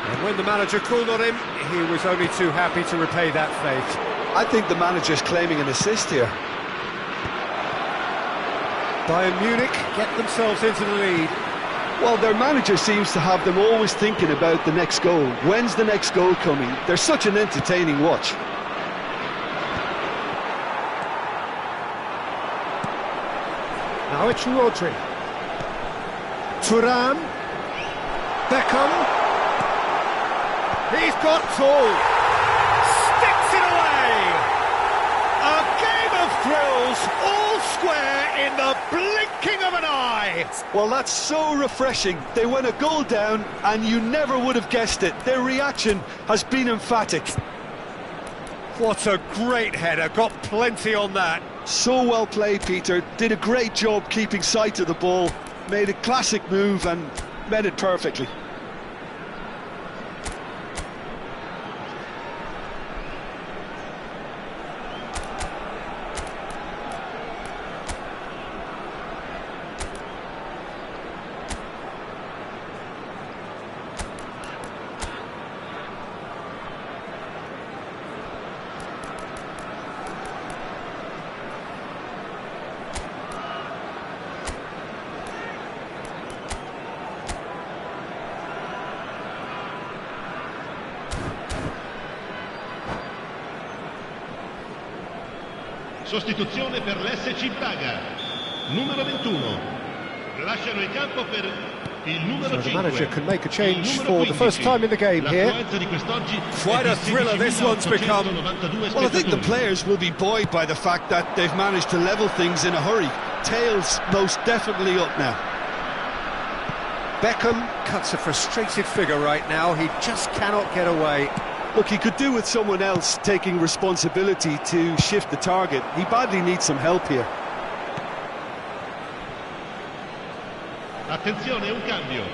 And when the manager called on him, he was only too happy to repay that faith. I think the manager's claiming an assist here. Bayern Munich get themselves into the lead. Well, their manager seems to have them always thinking about the next goal. When's the next goal coming? They're such an entertaining watch. Now it's Rodri. Thuram. Beckham. He's got Tool. Sticks it away. A game of thrills, all square in the blinking of an eye. Well, that's so refreshing. They went a goal down and you never would have guessed it. Their reaction has been emphatic. What a great header, got plenty on that. So well played, Peter. Did a great job keeping sight of the ball. Made a classic move and met it perfectly. Sostituzione per l'SC Praga, numero 21. Lasciano il campo per il numero 5. So the manager can make a change for the first time in the game here. Quite a thriller this one's become. Well, I think the players will be buoyed by the fact that they've managed to level things in a hurry. Tails most definitely up now. Beckham cuts a frustrated figure right now. He just cannot get away. Look, he could do with someone else taking responsibility to shift the target. He badly needs some help here. Attenzione, un cambio.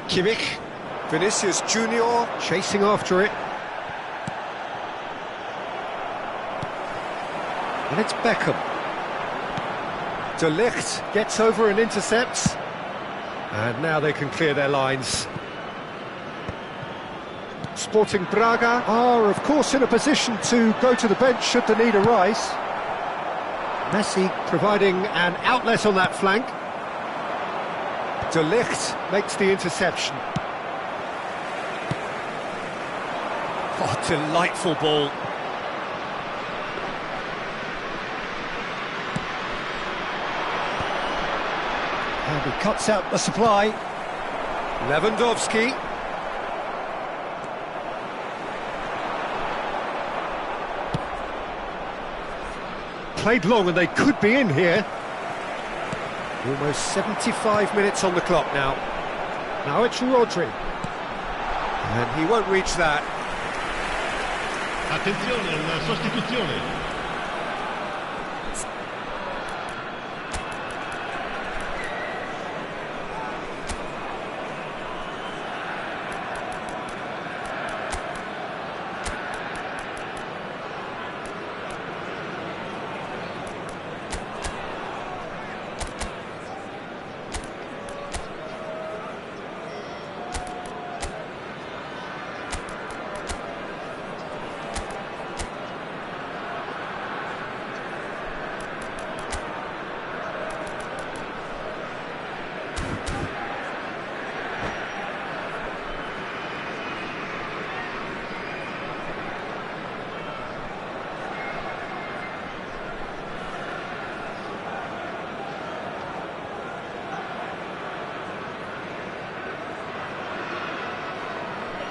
Kimmich, Vinicius Junior chasing after it. And it's Beckham. De Ligt gets over and intercepts. And now they can clear their lines. Sporting Braga are, of course, in a position to go to the bench should the need arise. Messi providing an outlet on that flank. De Ligt makes the interception. Oh, delightful ball. And he cuts out the supply. Lewandowski. Played long and they could be in here. Almost 75 minutes on the clock now. Now it's Rodri. And he won't reach that. Attenzione, una sostituzione.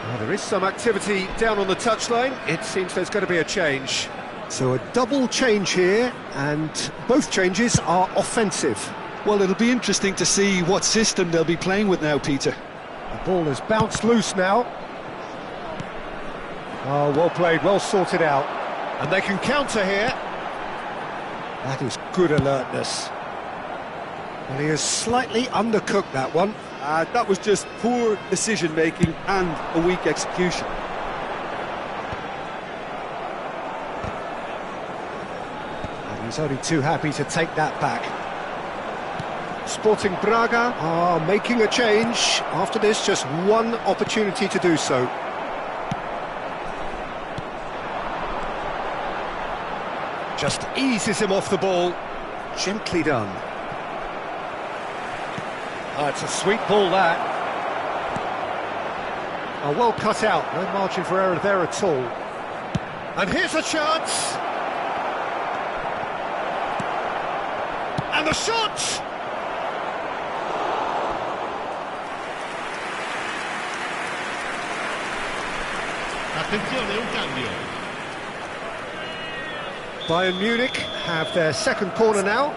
Well, there is some activity down on the touchline. It seems there's going to be a change. So a double change here, and both changes are offensive. Well, it'll be interesting to see what system they'll be playing with now, Peter. The ball has bounced loose now. Oh, well played, well sorted out. And they can counter here. That is good alertness. Well, he has slightly undercooked that one. That was just poor decision-making and a weak execution. And he's only too happy to take that back. Sporting Braga are making a change. After this, just one opportunity to do so. Just eases him off the ball. Gently done. Oh, it's a sweet ball, that. Oh, well cut out, no margin for error there at all. And here's a chance! And the shot! Attenzione, un cambio. Bayern Munich have their second corner now.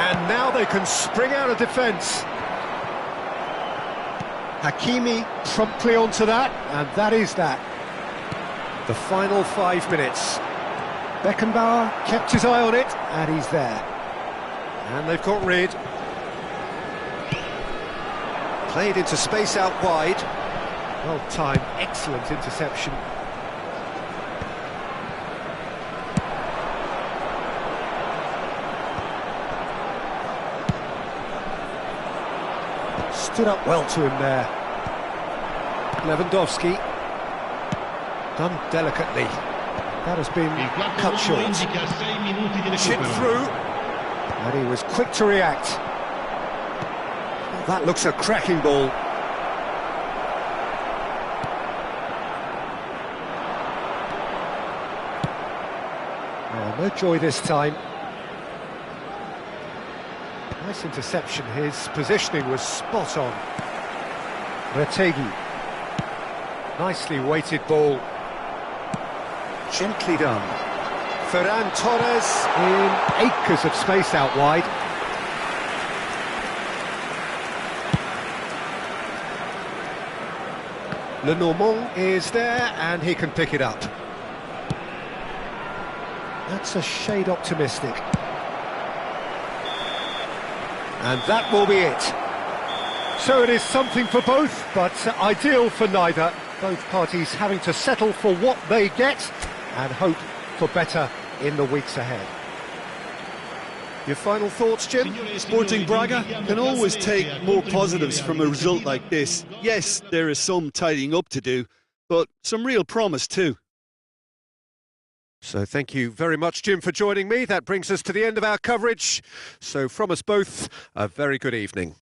And now they can spring out of defence. Hakimi promptly onto that, and that is that. The final 5 minutes. Beckenbauer kept his eye on it, and he's there. And they've got rid. Played into space out wide. Well timed, excellent interception. Stood up well to him there. Lewandowski. Done delicately. That has been cut short. Chipped through. And he was quick to react. That looks a cracking ball. Oh, no joy this time. Nice interception, his positioning was spot on. Retegi. Nicely weighted ball. Gently done. Ferran Torres in acres of space out wide. Lenormand is there and he can pick it up. That's a shade optimistic. And that will be it. So it is something for both, but ideal for neither. Both parties having to settle for what they get and hope for better in the weeks ahead. Your final thoughts, Jim? Sporting Braga can always take more positives from a result like this. Yes, there is some tidying up to do, but some real promise too. So thank you very much, Jim, for joining me. That brings us to the end of our coverage. So from us both, a very good evening.